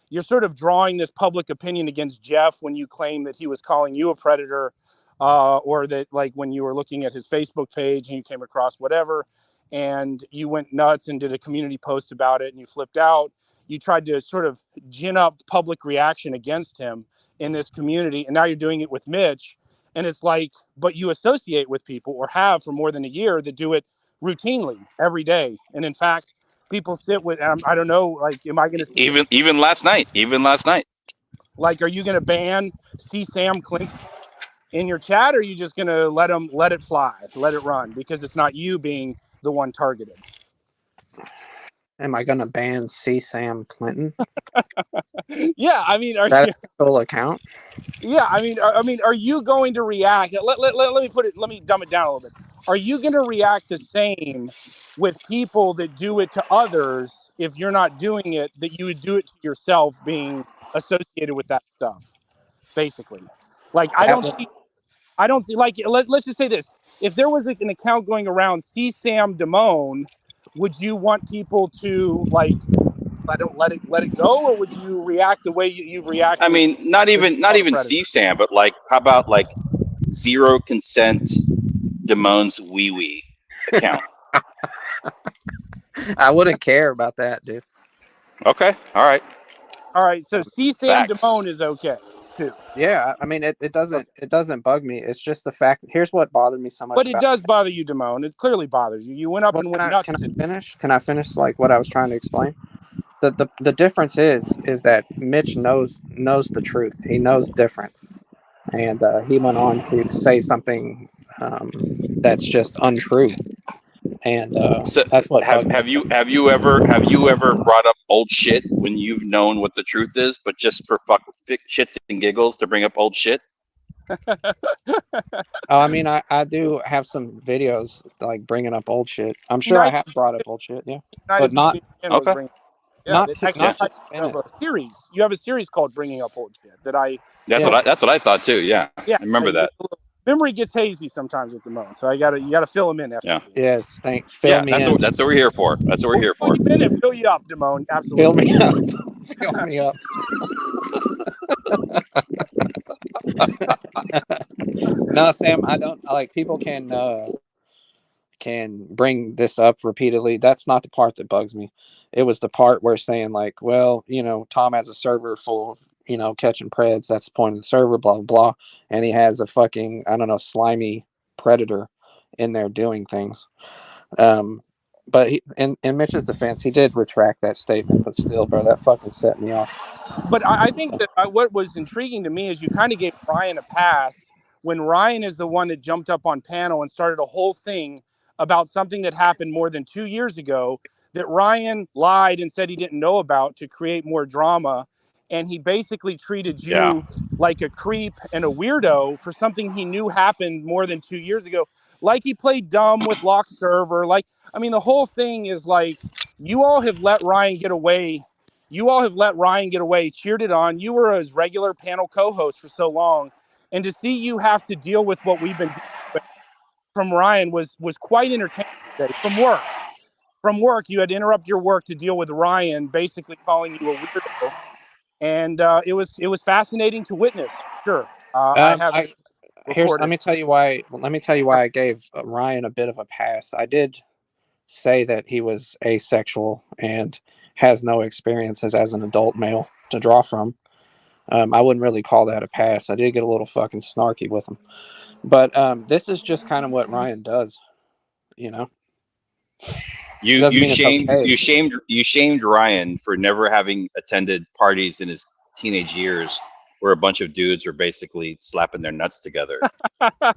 you're sort of drawing this public opinion against Jeff when you claim that he was calling you a predator, or that like when you were looking at his Facebook page and you came across whatever, and you went nuts and did a community post about it and you flipped out. You tried to sort of gin up public reaction against him in this community, and now you're doing it with Mitch. And it's like, but you associate with people, or have for more than a year, that do it routinely every day. And in fact, people sit with, I don't know, like, am I going to see, Even last night. Even last night. like, are you going to ban C. Sam Clinton in your chat, or are you just going to let it fly, let it run, because it's not you being the one targeted? am I going to ban C. Sam Clinton? Yeah, I mean, are That you? full account? Yeah, I mean, are you going to react? Let me dumb it down a little bit. Are you going to react the same with people that do it to others, if you're not doing it, that you would do it to yourself, being associated with that stuff? Basically, like I don't see, like, let's just say this: if there was like an account going around, C. Sam Damone, would you want people to like let it go, or would you react the way you've I reacted mean, not with even not called a even predator? CSAM, but like, how about like zero consent Damone's wee wee account? I wouldn't care about that, dude. Okay, all right, All right, so C. Sam facts. Damone is okay too, Yeah, I mean it doesn't bug me. It's just the fact. Here's what bothered me so much but it about. does bother you, Damone. It clearly bothers you. You went up Well, and went nuts can to. I finish? Can I finish like what I was trying to explain? The difference is that Mitch knows the truth. He knows different, and he went on to say something that's just untrue, and So that's what have bugged me. have you have you ever brought up old shit when you've known what the truth is, but just for shits and giggles to bring up old shit? Oh, I mean, I do have some videos like bringing up old shit. I'm sure I United, have brought up old shit, yeah, but United not TBN was Okay, bringing. Yeah, that actually yeah, not to you spin have it. a series. You have a series called "Bringing Up Old Shit" that I Yeah. that's what I thought too. Yeah, I yeah. remember that. Memory gets hazy sometimes with Damone, so you gotta fill him in, Yeah, FCC. Yes. Fill yeah, me in. that's what we're here for. That's what we're We'll here fill for. you in and fill you up, Damone. Fill Absolutely. me up. Fill me up. No, Sam, I don't like people can bring this up repeatedly. That's not the part that bugs me. It was the part where saying like, well, Tom has a server full of, catching preds. That's the point of the server, blah, blah, blah. And he has a fucking, I don't know, slimy predator in there doing things. But in Mitch's defense, he did retract that statement, but still, bro, that fucking set me off. But I think that what was intriguing to me is you kind of gave Ryan a pass when Ryan is the one that jumped up on panel and started a whole thing about something that happened more than 2 years ago, that Ryan lied and said he didn't know about to create more drama. and he basically treated you Yeah. like a creep and a weirdo for something he knew happened more than 2 years ago. Like he played dumb with Lock Server. Like, I mean, the whole thing is like, you all have let Ryan get away. You all have let Ryan get away, cheered it on. You were his regular panel co-host for so long. And to see you have to deal with what we've been dealing with from Ryan was quite entertaining today. From work, you had to interrupt your work to deal with Ryan, basically calling you a weirdo, and it was fascinating to witness. Sure, I have it Let recorded. me tell you why. Let me tell you why I gave Ryan a bit of a pass. I did say that he was asexual and has no experiences as an adult male to draw from. I wouldn't really call that a pass. I did get a little fucking snarky with him, but this is just kind of what Ryan does. You know, it doesn't mean it's okay. You shamed Ryan for never having attended parties in his teenage years where a bunch of dudes were basically slapping their nuts together.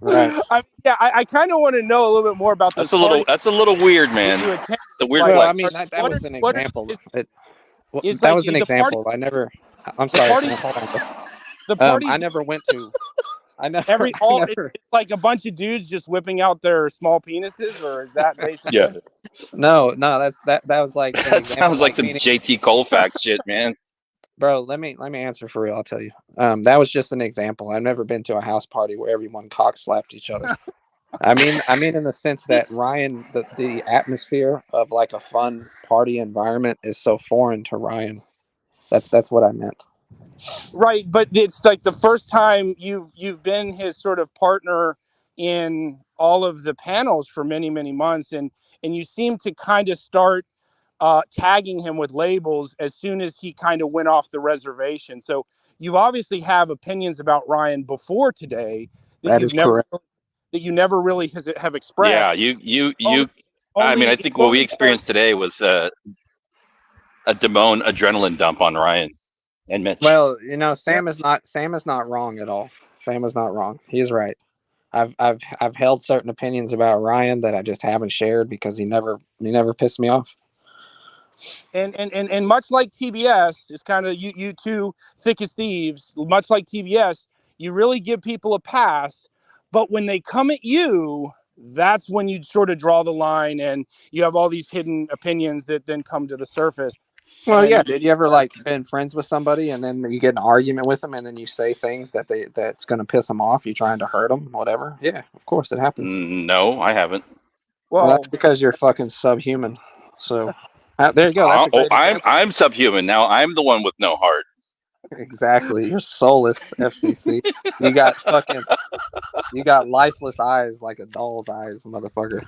Right. I kind of want to know a little bit more about those parties That's a little weird, that man. you attended. It's a weird Like, Well, I flex. mean that was an what are example. is That like was an the party example. I never. I'm the sorry, party Sam. Hold on, bro. the parties I never went to. I never. every I all never. it's like a bunch of dudes just whipping out their small penises, or is that basically Yeah. No, that was like an That example. sounds like Like some meaning, JT Colfax shit, man. bro. Let me answer for real. I'll tell you. That was just an example. I've never been to a house party where everyone cock slapped each other. I mean, in the sense that Ryan, the atmosphere of like a fun party environment is so foreign to Ryan. That's what I meant. right? But it's like the first time you've been his sort of partner in all of the panels for many months, and you seem to kind of start tagging him with labels as soon as he kind of went off the reservation. So you obviously have opinions about Ryan before today that That is correct. you never really have Yeah, expressed. you. Only, I mean, only I it's think what we only started. experienced today was a Damone adrenaline dump on Ryan and Mitch. Well, Sam is not wrong at all. Sam is not wrong. He's right. I've held certain opinions about Ryan that I just haven't shared because he never pissed me off. And much like TBS, it's kind of you two thick as thieves. Much like TBS, you really give people a pass, but when they come at you, that's when you sort of draw the line, and you have all these hidden opinions that then come to the surface. Well, And yeah. Did you ever like been friends with somebody and then you get an argument with them and then you say things that's going to piss them off? You trying to hurt them, whatever. Yeah, of course it happens. No, I haven't. Well, that's well, because you're fucking subhuman. So there you go. That's a great example. I'm subhuman now. I'm the one with no heart. Exactly. You're soulless, FCC. You got fucking. You got lifeless eyes like a doll's eyes, motherfucker.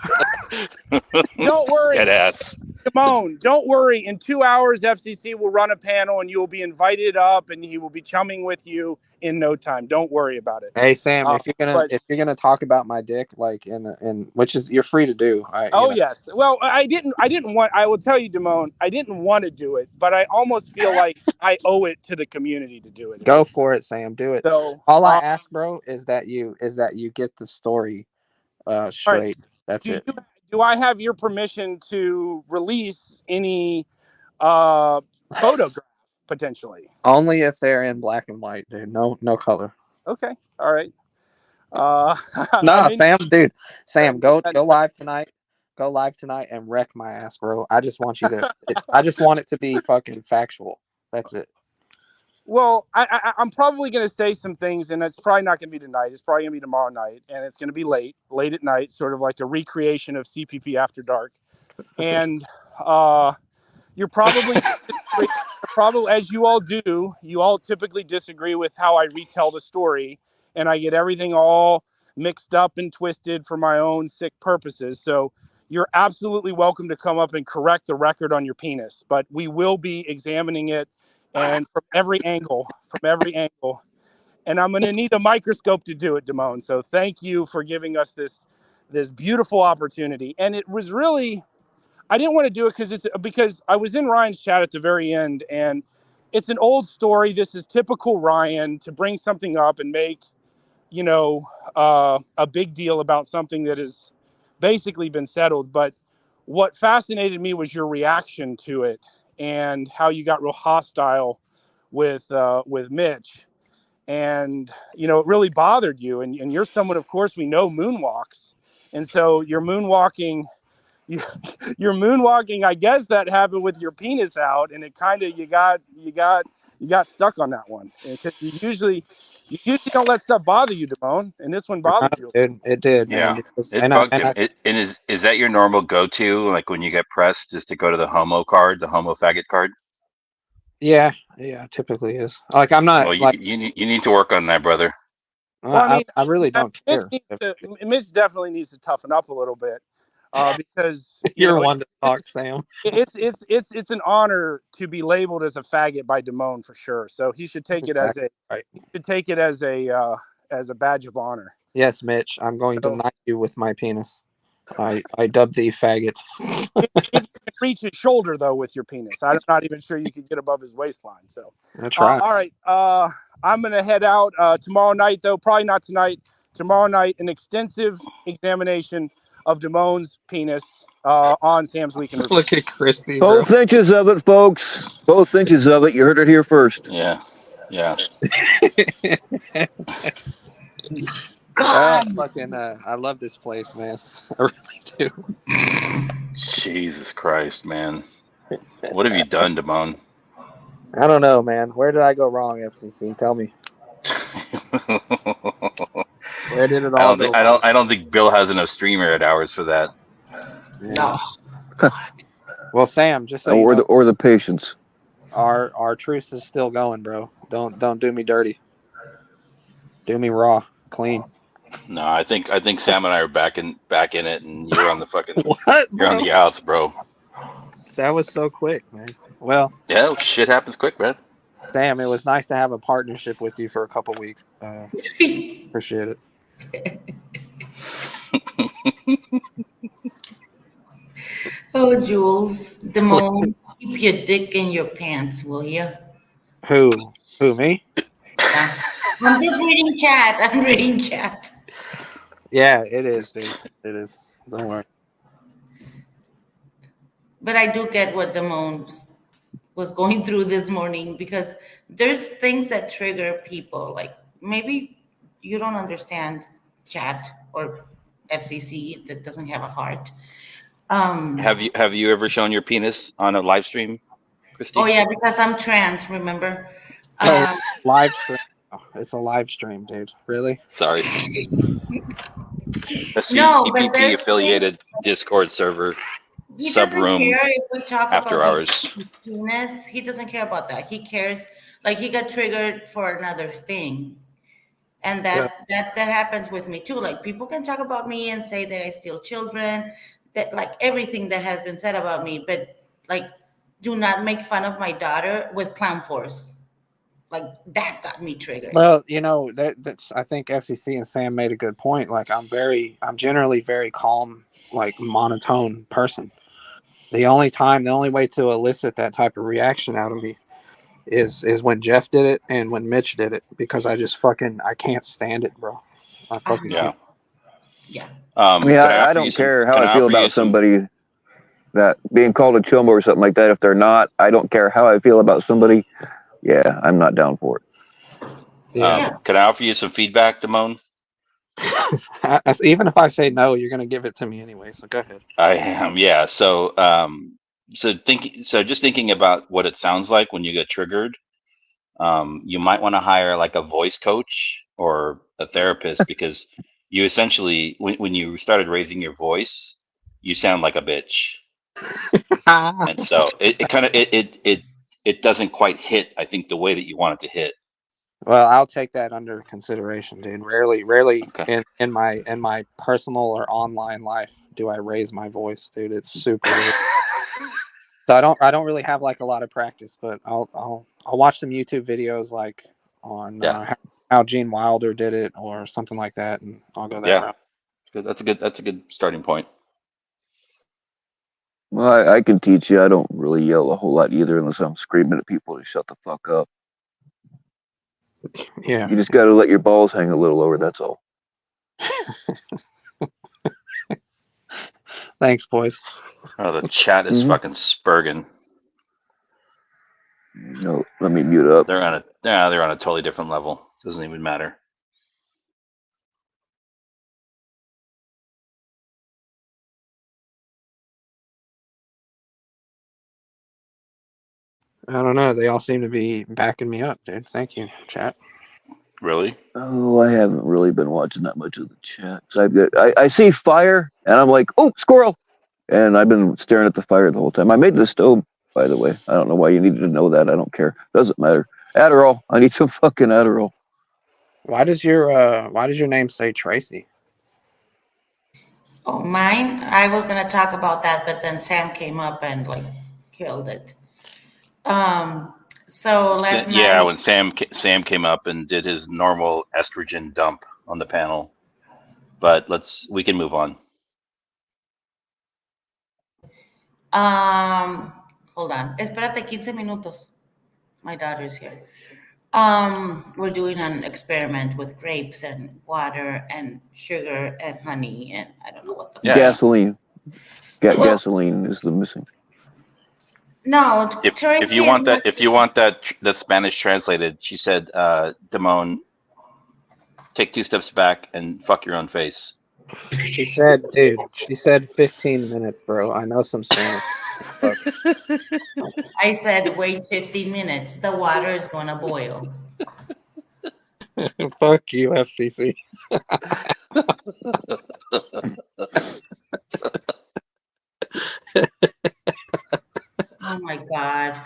don't Dead worry, ass. Simone, don't worry. In 2 hours, FCC will run a panel, and you will be invited up, and he will be chumming with you in no time. Don't worry about it. Hey Sam, if you're gonna But if you're gonna talk about my dick, like in which is you're free to do. oh yes. Well, I didn't want. I will tell you, Damone, I didn't want to do it, but I almost feel like I owe it to the community to do it at Go this point. for it, Sam. Do it. So, All I ask, bro, is that you get the story all right. straight. That's Do it. you do I have your permission to release any uh photograph potentially? Only if they're in black and white, dude. No color. Okay. All right. Nah, I'm in. Sam, dude. Sam, go that- go live tonight. Go live tonight and wreck my ass, bro. I just want you to. I just want it to be fucking factual. That's it. Well, I'm probably going to say some things, and it's probably not going to be tonight. It's probably going to be tomorrow night, and it's going to be late at night, sort of like a recreation of CPP After Dark. And you're probably as you all do. You all typically disagree with how I retell the story, and I get everything all mixed up and twisted for my own sick purposes. So you're absolutely welcome to come up and correct the record on your penis, but we will be examining it and from every angle. And I'm going to need a microscope to do it, Damone. So thank you for giving us this beautiful opportunity. And it was really, I didn't want to do it because I was in Ryan's chat at the very end, and it's an old story. This is typical Ryan to bring something up and make, a big deal about something that has basically been settled. But what fascinated me was your reaction to it and how you got real hostile with Mitch, and it really bothered you, and you're someone, of course, we know moonwalks, and so you're moonwalking. You're moonwalking. I guess that happened with your penis out, and it kind of you got stuck on that one because you usually don't let stuff bother you, Damone, and this one bothered you. It did, man. Yeah, Because, it bugged him. And is that your normal go-to, like when you get pressed, is to go to the homo card, the homo faggot card? yeah, typically is. Like I'm not Well, like you need to work on that, brother. Well, I mean, I really don't care. Mitch definitely needs to toughen up a little bit, because You're one to talk, Sam. it's an honor to be labeled as a faggot by Damone for sure. So he should take it as Right. as a badge of honor. Yes, Mitch, I'm going to knife you with my penis. I dubbed thee faggot. If you can reach his shoulder though with your penis, I'm not even sure you can get above his waistline. So That's right. all right, I'm gonna head out tomorrow night though. Probably not tonight. Tomorrow night, an extensive examination of Damone's penis on Sam's Weekend Review. Look at Christy, bro. Both inches of it, folks. Both inches of it. You heard it here first. Yeah. Fucking, I love this place, man. I really do. Jesus Christ, man. What have you done, Damone? I don't know, man. Where did I go wrong, FCC? Tell me. Where did it all go wrong? I don't think Bill has enough streamer hours for that. No. Well, Sam, just so or the patience. Our truce is still going, bro. Don't do me dirty. Do me raw, clean. No, I think Sam and I are back in it, and you're on the fucking what? You're on the outs, bro. That was so quick, man. Well, yeah, shit happens quick, man. Sam, it was nice to have a partnership with you for a couple weeks. Appreciate it. Oh, Jules, Damone, keep your dick in your pants, will you? Who, me? Yeah. I'm just reading chat. I'm reading chat. Yeah, it is, dude. It is. Don't worry. But I do get what Damone was going through this morning, because there's things that trigger people. Like maybe you don't understand chat or FCC that doesn't have a heart. Have you ever shown your penis on a live stream, Christy? Oh yeah, because I'm trans, remember? Live stream. Oh, it's a live stream, dude. Really? Sorry. A CPP affiliated Discord server. He sub doesn't room care if we talk after about hours. his penis. He doesn't care about that. He cares, like he got triggered for another thing. And that happens with me too. Like people can talk about me and say that I steal children, that like everything that has been said about me, but like do not make fun of my daughter with clown force. Like that got me triggered. Well, that's I think FCC and Sam made a good point. Like I'm generally very calm, like monotone person. The only way to elicit that type of reaction out of me is when Jeff did it and when Mitch did it, because I can't stand it, bro. I fucking yeah. Yeah. I don't care how I feel about somebody that being called a chumbo or something like that. If they're not, I don't care how I feel about somebody. Yeah, I'm not down for it. Can I offer you some feedback, Damone? Even if I say no, you're going to give it to me anyway. So go ahead. I am, yeah. So, just thinking about what it sounds like when you get triggered, you might want to hire like a voice coach or a therapist, because you essentially, when you started raising your voice, you sound like a bitch, and so it doesn't quite hit, I think, the way that you want it to hit. Well, I'll take that under consideration, dude. Rarely okay. in my personal or online life do I raise my voice, dude. It's super weird. So I don't really have like a lot of practice, but I'll watch some YouTube videos like on how Gene Wilder did it or something like that, and I'll go that route. Good. That's a good starting point. Well, I can teach you. I don't really yell a whole lot either, unless I'm screaming at people to shut the fuck up. Yeah. You just got to let your balls hang a little lower. That's all. Thanks, boys. Oh, the chat is fucking spurging. No, let me mute up. They're on a totally different level. Doesn't even matter. I don't know. They all seem to be backing me up, dude. Thank you, chat. Really? Oh, I haven't really been watching that much of the chat. I see fire, and I'm like, oh, squirrel, and I've been staring at the fire the whole time. I made the stove, by the way. I don't know why you needed to know that. I don't care. Doesn't matter. Adderall. I need some fucking Adderall. Why does your name say Tracy? Oh, mine. I was gonna talk about that, but then Sam came up and like killed it. So last Yeah, night, when Sam came up and did his normal estrogen dump on the panel. But we can move on. hold on. Espérate 15 minutos. My daughter's here. We're doing an experiment with grapes and water and sugar and honey and I don't know what the Yeah. fuck. Gasoline. Well, Gasoline is the missing. no, If Tracy you is want not. that Spanish translated, she said, Damone, take 2 steps back and fuck your own face. She said, dude. She said 15 minutes, bro. I know some Spanish. Fuck. I said, wait 15 minutes. The water is gonna boil. Fuck you, FCC. Oh my God.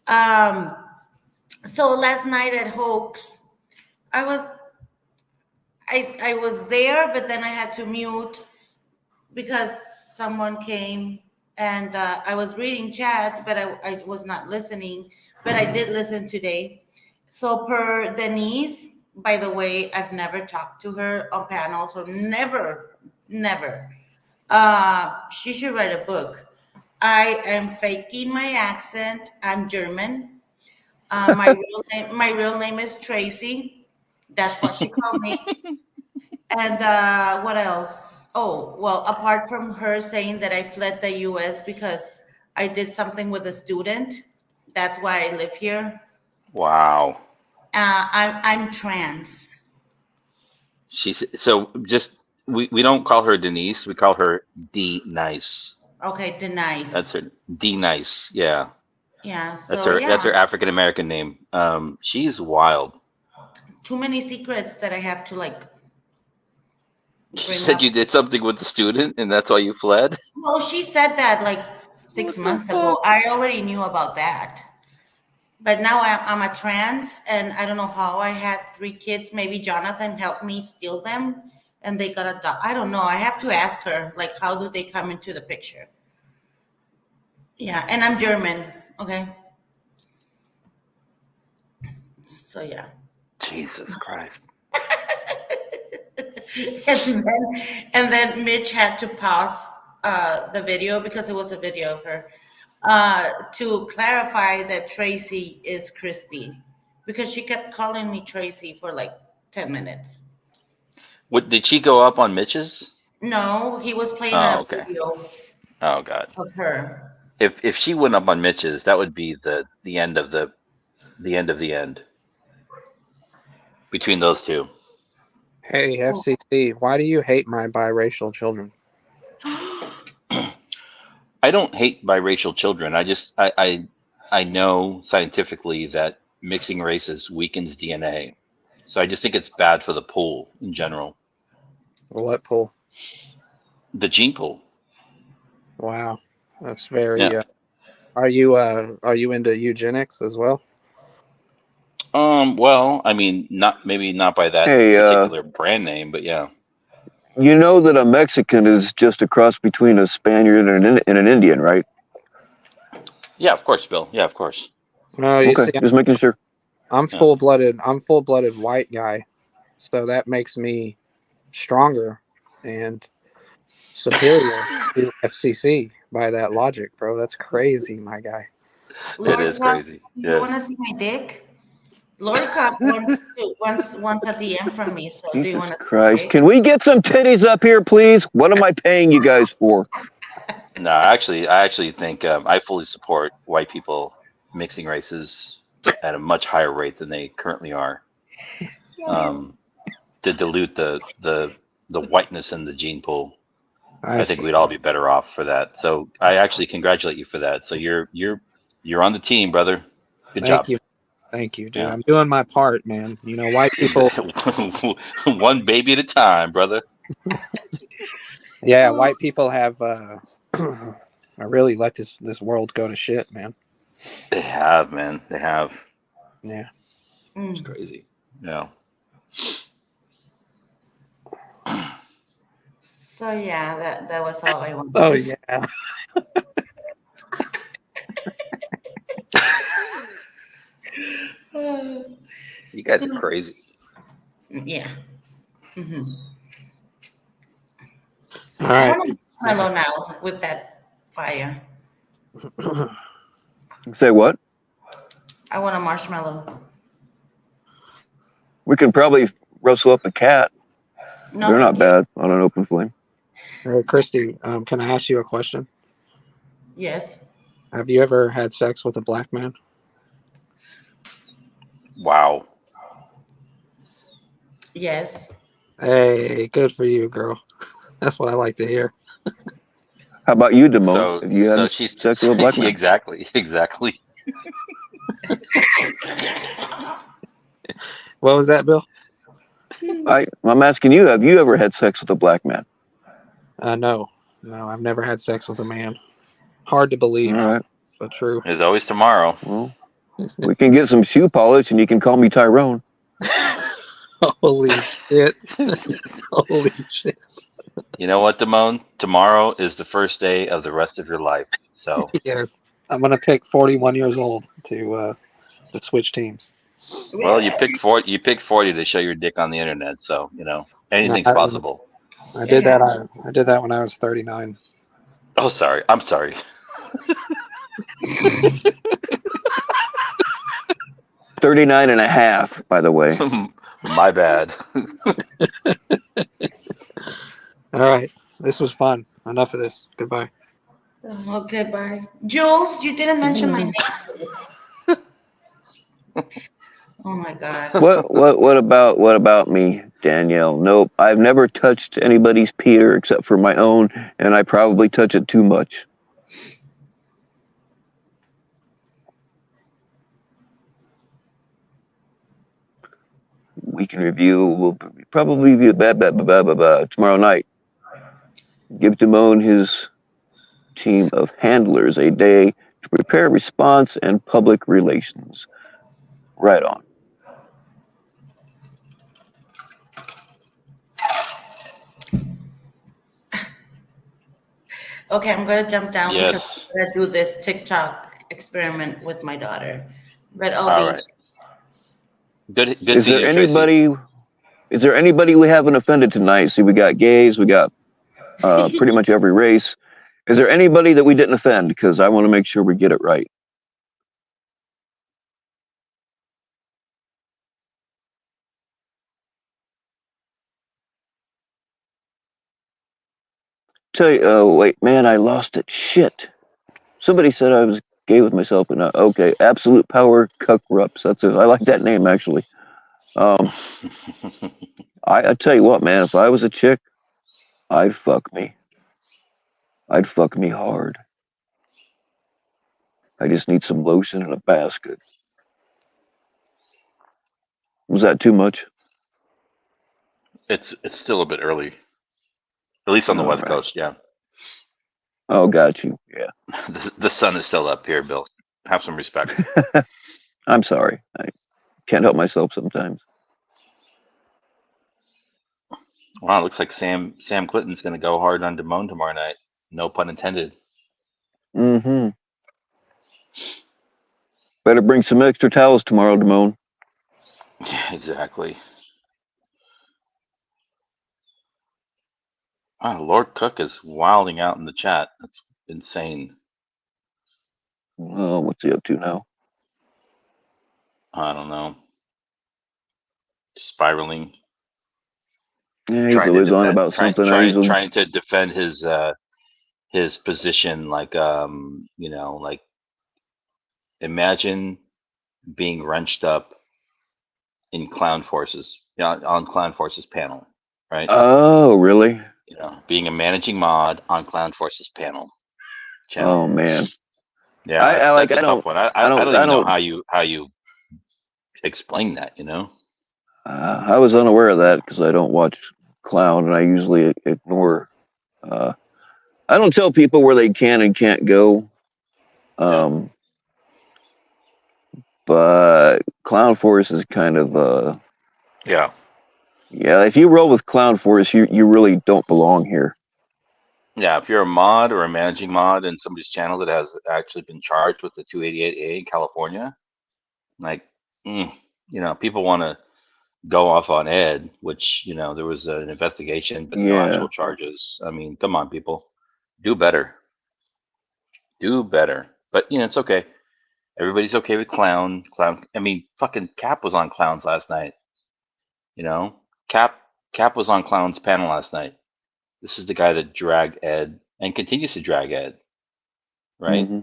Um, so last night at Hoax, I was I was there, but then I had to mute because someone came and I was reading chat, but I was not listening. But I did listen today. So per Denise, by the way, I've never talked to her on panels, or never, never. She should write a book. I am faking my accent. I'm German. My real name is Tracy. That's what she called me. And what else? Oh, well, apart from her saying that I fled the US because I did something with a student, that's why I live here. Wow. I'm trans. So just we don't call her Denise. We call her D Nice. Okay, That's Denise. her D Nice. Yeah, Yeah, that's so her. That's yeah, her African American name. She's wild. too many secrets that I have to like She bring said up. you did something with the student, and that's why you fled. Well, she said that like six What the months fuck? ago. I already knew about that. But now I'm a trans, and I don't know how I had 3 kids. Maybe Jonathan helped me steal them, and they got adopted. I don't know. I have to ask her, like, how do they come into the picture? Yeah, and I'm German. Okay, so yeah. Jesus Christ. And then Mitch had to pause the video because it was a video of her to clarify that Tracy is Christy because she kept calling me Tracy for like 10 minutes. What did she go up on Mitch's? No, he was playing Oh, a okay. video Oh God. of her. If she went up on Mitch's, that would be the end of the end of the end between those two. Hey, FCC, why do you hate my biracial children? I don't hate biracial children. I know scientifically that mixing races weakens DNA. So I just think it's bad for the pool in general. What pool? The gene pool. Wow, that's very. Yeah. Are you into eugenics as well? Well, I mean, maybe not by that Hey, particular brand name, but yeah. you know that a Mexican is just a cross between a Spaniard and an Indian, right? Yeah, of course, Bill. Yeah, of course. No, you Okay, see, just making sure. I'm Yeah. full-blooded. I'm full-blooded white guy, so that makes me stronger and superior to FCC by that logic, bro. That's crazy, my guy. It Lord is Cup, crazy. do you Yeah. want to see my dick? Lord Cup wants a DM from me. So do you Jesus want to see my Christ. dick? Can we get some titties up here, please? What am I paying you guys for? No, I actually think I fully support white people mixing races at a much higher rate than they currently are, to dilute the whiteness in the gene pool. I think we'd all be better off for that. So I actually congratulate you for that. So you're on the team, brother. Good job. Thank you, dude. Yeah. I'm doing my part, man. You know, white people. One baby at a time, brother. Yeah, white people have really let this world go to shit, man. They have, man. They have. Yeah. It's crazy. Yeah. So yeah, that was all I wanted Oh to say. yeah. You guys are crazy. Yeah. Mm-hmm. All I right. want a marshmallow now with that fire. Say what? I want a marshmallow. We can probably rustle up a cat. No, They're not thank you. bad on an open flame. Hey, Christy, can I ask you a question? Yes. Have you ever had sex with a black man? Wow. Yes. Hey, good for you, girl. That's what I like to hear. How about you, Damone? So Have you had she's sex with a black man? exactly. What was that, Bill? I'm asking you, have you ever had sex with a black man? No, I've never had sex with a man. Hard to believe, All right. but true. There's always tomorrow. Well, we can get some shoe polish and you can call me Tyrone. Holy shit. Holy shit. You know what, Damone? Tomorrow is the first day of the rest of your life. So Yes. I'm going to pick 41 years old to switch teams. well, you picked 40 to show your dick on the internet, so anything's No, possible. I did that. I did that when I was 39. Oh, sorry. I'm sorry. 39 and a half, by the way. My bad. All right. This was fun. Enough of this. Goodbye. Okay, bye. Jules, you didn't mention my name. Oh my God. What about me, Danielle? Nope. I've never touched anybody's Peter except for my own, and I probably touch it too much. We can review. We'll probably review tomorrow night. Give Damone his team of handlers a day to prepare response and public relations. Right on. Okay, I'm gonna jump down because Yes. I'm gonna do this TikTok experiment with my daughter. But All right. Good Is seeing there you, Tracy. anybody? Is there anybody we haven't offended tonight? See, we got gays, we got pretty much every race. Is there anybody that we didn't offend? Because I want to make sure we get it right. Tell you, oh wait, man, I lost it. Shit. Somebody said I was gay with myself, but not okay. Absolute power cuck rups. That's it. I like that name actually. I tell you what, man, if I was a chick, I'd fuck me. I'd fuck me hard. I just need some lotion and a basket. Was that too much? It's still a bit early, at least on the All West right. Coast. Yeah, Oh, got you. Yeah. the sun is still up here, Bill. Have some respect. I'm sorry. I can't help myself sometimes. Wow, it looks like Sam Clinton's going to go hard on Damone tomorrow night. No pun intended. Mm-hmm. Better bring some extra towels tomorrow, Damone. Yeah, exactly. Wow, Lord Cook is wilding out in the chat. That's insane. Oh, what's he up to now? I don't know. Yeah, Spiraling. he's always on about something. Trying to defend his position, like like imagine being wrenched up in Clown Forces, on Clown Forces panel, right? Oh, really? Being a managing mod on Clown Forces channel. Oh man. Yeah, I like. that's a tough one. I I don't. don't I even know don't. how you explain that. I was unaware of that because I don't watch Clown, and I usually ignore. Uh, I don't tell people where they can and can't go. Yeah, Um, but Clown Force is kind of yeah, yeah. If you roll with Clown Force, you really don't belong here. yeah. If you're a mod or a managing mod in somebody's channel that has actually been charged with the 288A in California, like, mm, people want to go off on Ed, which there was an investigation but no Yeah. actual charges. I mean, come on, people, do better, do better. But it's okay. Everybody's okay with Clown. I mean, fucking Cap was on Clowns last night. You know, Cap Cap was on Clown's panel last night. This is the guy that dragged Ed and continues to drag Ed, right? Hmm.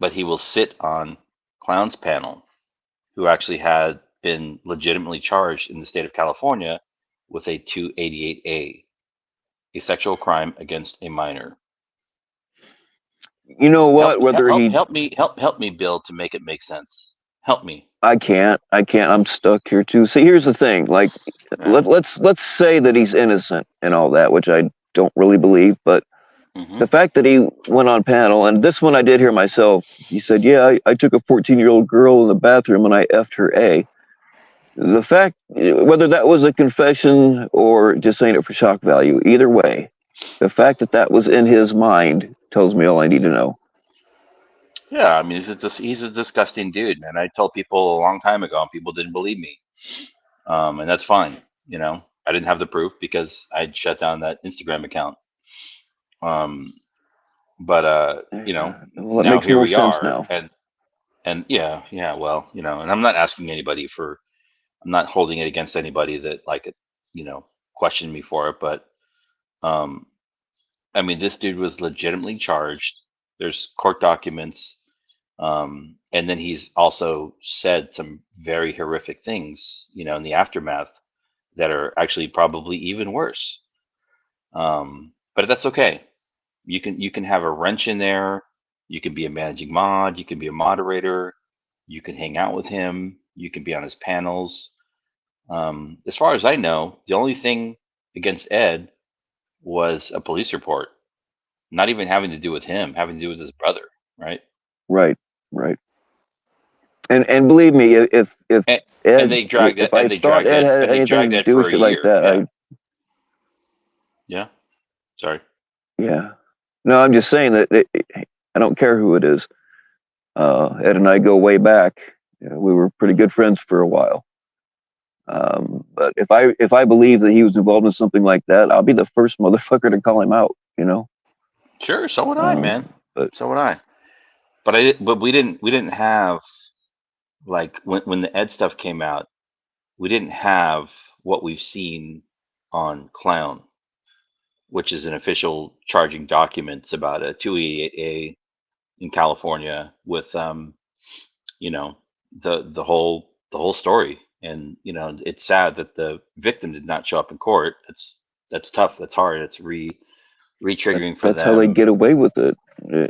But he will sit on Clown's panel, who actually had been legitimately charged in the state of California with a 288A, a sexual crime against a minor. You know what? Help Whether help he, help me help me, Bill, to make it make sense. Help me. I can't. I can't. I'm stuck here too. See, here's the thing. Like, Yeah. let's say that he's innocent and all that, which I don't really believe. But Hmm. the fact that he went on panel, and this one I did hear myself. He said, "Yeah, I took a 14-year-old girl in the bathroom and I effed her a." The fact, whether that was a confession or just saying it for shock value, either way, the fact that that was in his mind tells me all I need to know. Yeah, I mean, he's a disgusting dude, man. I told people a long time ago, and people didn't believe me, and that's fine. I didn't have the proof because I'd shut down that Instagram account. Um, but Well, it now makes here more we sense are, now. and yeah, yeah. Well, and I'm not asking anybody for, I'm not holding it against anybody that questioned me for it, but um, I mean, this dude was legitimately charged. There's court documents. And then he's also said some very horrific things, in the aftermath that are actually probably even worse. But that's okay. You can have a wrench in there. You can be a managing mod. You can be a moderator. You can hang out with him. You can be on his panels. As far as I know, the only thing against Ed was a police report, not even having to do with him, having to do with his brother, right? Right, right. And believe me, if And, and Ed, they dragged it, if I and they thought dragged Ed it, had and they anything dragged to it do with for a shit like year. that, Yeah, yeah. Sorry. yeah. No, I'm just saying that I don't care who it is. Ed and I go way back. We were pretty good friends for a while. But if I believe that he was involved in something like that, I'll be the first motherfucker to call him out. Sure. So would I, Um, man. but So would I. But we didn't have, like, when the Ed stuff came out. We didn't have what we've seen on Clown, which is an official charging documents about a 288A in California with you know the whole story. And it's sad that the victim did not show up in court. That's tough. That's hard. It's re-triggering for that's how they them. get away with it.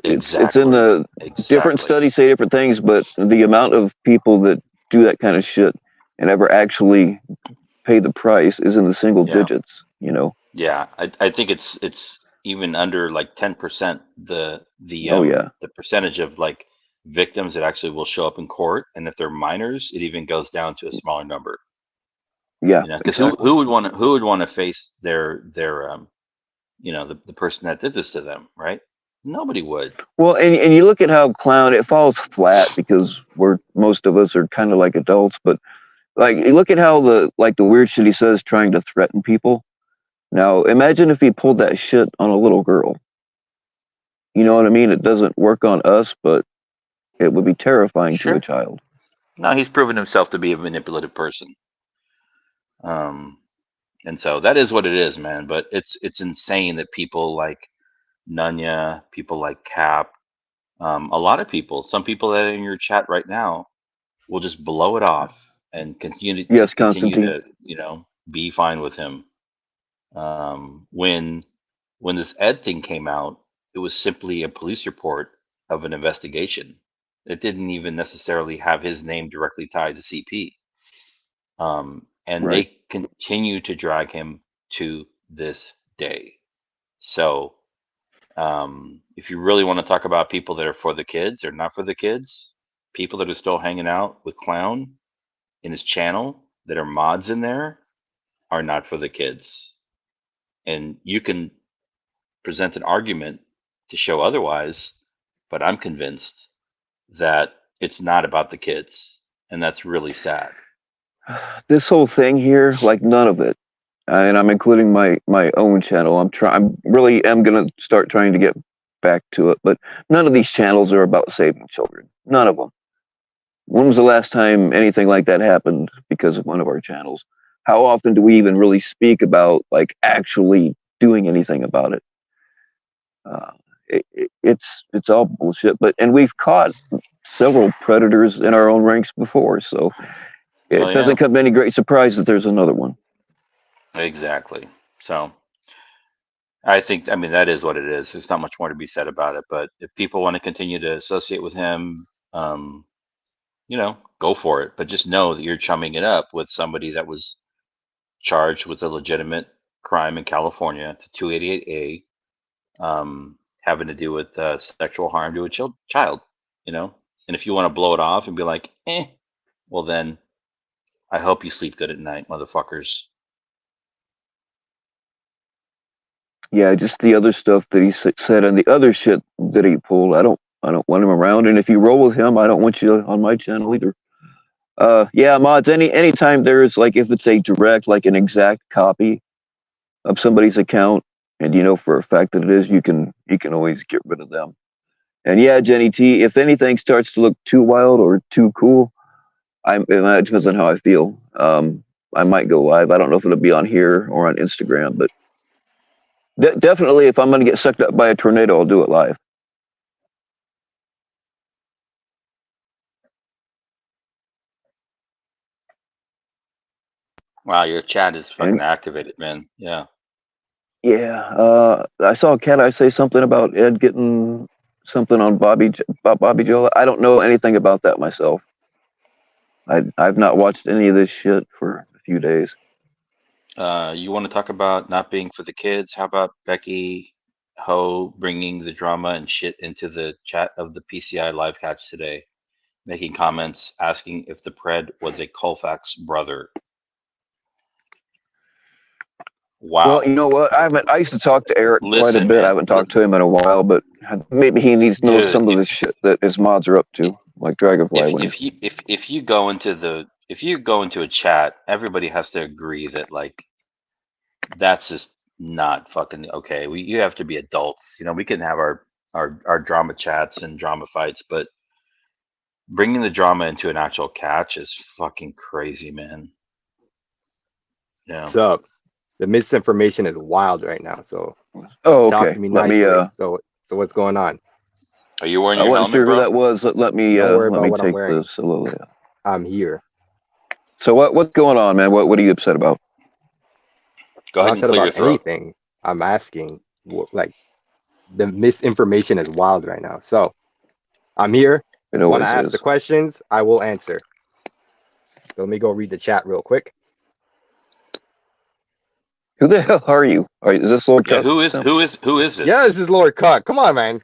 It's in Exactly. the different Exactly. studies say different things, but the amount of people that do that kind of shit and ever actually pay the price is in the single Yeah. digits. Yeah. I think it's even under like 10%, Oh yeah, the percentage of like victims that actually will show up in court, and if they're minors, it even goes down to a smaller number. yeah, Because who exactly. would want to face their the person that did this to them, right? Nobody would. Well, and you look at how Clown, it falls flat because most of us are kind of like adults, but like you look at how the weird shit he says trying to threaten people. Now imagine if he pulled that shit on a little girl. You know what I mean? It doesn't work on us, but it would be terrifying to a Sure. child. No, he's proven himself to be a manipulative person. Um, and so that is what it is, man. But it's insane that people like Nunya, people like Cap, A lot of people, some people that are in your chat right now, will just blow it off and Yes, continue Constantine. to be fine with him. When this Ed thing came out, it was simply a police report of an investigation. It didn't even necessarily have his name directly tied to CP. And Right. they continue to drag him to this day. So if you really want to talk about people that are for the kids or not for the kids, people that are still hanging out with Clown in his channel that are mods in there are not for the kids. And you can present an argument to show otherwise, but I'm convinced that it's not about the kids. And that's really sad. This whole thing here, like none of it, and I'm including my own channel. I'm really am gonna start trying to get back to it, but none of these channels are about saving children. None of them. When was the last time anything like that happened because of one of our channels? How often do we even really speak about like actually doing anything about it? It's all bullshit. And we've caught several predators in our own ranks before, so Oh, it yeah, doesn't come any great surprise that there's another one. exactly. So I think, I mean, that is what it is. There's not much more to be said about it. But if people want to continue to associate with him, go for it. But just know that you're chumming it up with somebody that was charged with a legitimate crime in California to 288A, having to do with sexual harm to a child, And if you want to blow it off and be like, well, then I hope you sleep good at night, motherfuckers. Yeah, just the other stuff that he said and the other shit that he pulled. I don't want him around. And if you roll with him, I don't want you on my channel either. Yeah, mods. Anytime there's like if it's a direct, like an exact copy of somebody's account, and you know for a fact that it is, you can always get rid of them. And yeah, Jenny T, if anything starts to look too wild or too cool, it depends on how I feel. I might go live. I don't know if it'll be on here or on Instagram, but definitely if I'm going to get sucked up by a tornado, I'll do it live. Wow, your chat is fucking activated, man. Yeah. Yeah, I saw Cat I say something about Ed getting something on Bobby Joe. I don't know anything about that myself. I've not watched any of this shit for a few days. You want to talk about not being for the kids? How about Becky Ho bringing the drama and shit into the chat of the PCI live catch today, making comments asking if the Pred was a Colfax brother. Wow. Well, you know what? I used to talk to Eric quite a bit. Man, I haven't talked to him in a while, but maybe he needs to know some of this shit that his mods are up to, like Dragonfly. If you go into a chat, everybody has to agree that like that's just not fucking okay. You have to be adults. We can have our drama chats and drama fights, but bringing the drama into an actual catch is fucking crazy, man. Yeah. What's up? The misinformation is wild right now. So, okay. Talk to me nicely. So what's going on? Are you wearing your helmet, wasn't sure bro? Who that was. Let me take this a little. Yeah. I'm here. So what's going on, man? What are you upset about? Go ahead and clear your throat. Anything. I'm asking. Like, the misinformation is wild right now. So, I'm here. Want to ask the questions? I will answer. So let me go read the chat real quick. Who the hell are you? Is this Lord Cuck? Who is this? Yeah, this is Lord Cuck. Come on, man.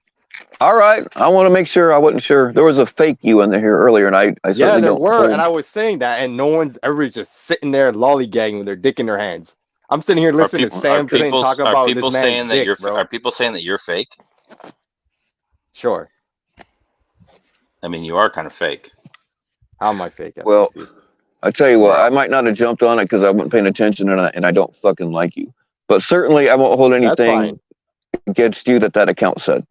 All right. I want to make sure. I wasn't sure. There was a fake you in here earlier, and I certainly there don't were, hold... and I was saying that, and everybody's just sitting there lollygagging with their dick in their hands. I'm sitting here listening to Sam Clinton talk about this man's dick, bro. Are people saying that you're fake? Sure. I mean, you are kind of fake. How am I fake? Well, I tell you what, I might not have jumped on it because I wasn't paying attention, and I don't fucking like you. But certainly, I won't hold anything against you that account said.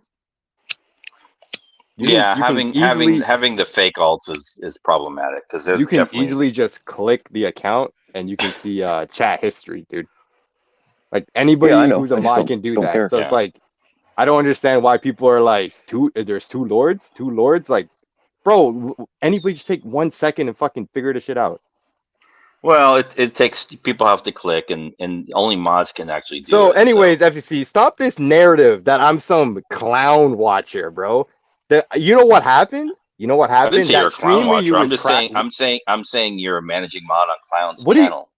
Having the fake alts is problematic because you can easily just click the account and you can see chat history, dude. Like anybody who's a mod can do that. So it's like I don't understand why people are like there's two lords, like, bro, anybody just take 1 second and fucking figure this shit out. Well, it takes people have to click, and only mods can actually do So it. anyways, FCC, stop this narrative that I'm some clown watcher, bro. You know what happened? You know what I didn't happened? say you're That a clown stream where you watcher. I'm was just saying. I'm saying you're a managing mod on Clown's What do you? channel.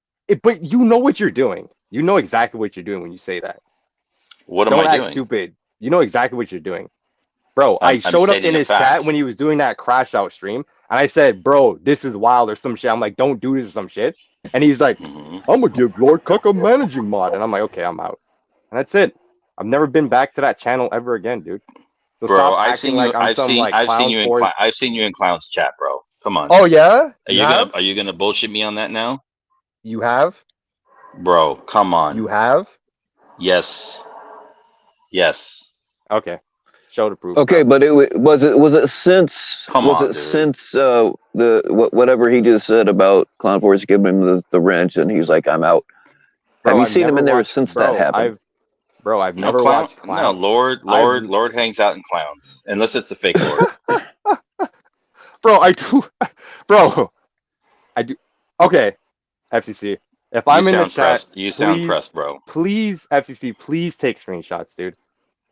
But you know what you're doing. You know exactly what you're doing when you say that. What am Don't I act doing? stupid. You know exactly what you're doing. Bro, I'm I showed up stating in a his fact. chat when he was doing that crash out stream, and I said, bro, this is wild or some shit. I'm like, don't do this or some shit. And he's like, Mhm. I'm gonna give Lord Cuck a managing mod. And I'm like, okay, I'm out. And that's it. I've never been back to that channel ever again, dude. So Bro, stop acting like I'm some like clown force. I've seen you in Clown's chat, bro. Come on. Oh yeah? Are you gonna bullshit me on that now? You have? Bro, come on. You have? Yes. Yes. Okay. Show the proof. Okay, bro. but was it since Come was on, it dude. since whatever he just said about Clown Force giving him the wrench and he's like, I'm out. Bro, Have you I've seen him never in there watched, since that bro, happened? I've No never clown. watched No, Clown. Lord hangs out in Clowns, unless it's a fake Lord. Bro, bro, I do. Okay, FCC. If I'm in the chat, You sound pressed, bro. please, FCC, please take screenshots, dude.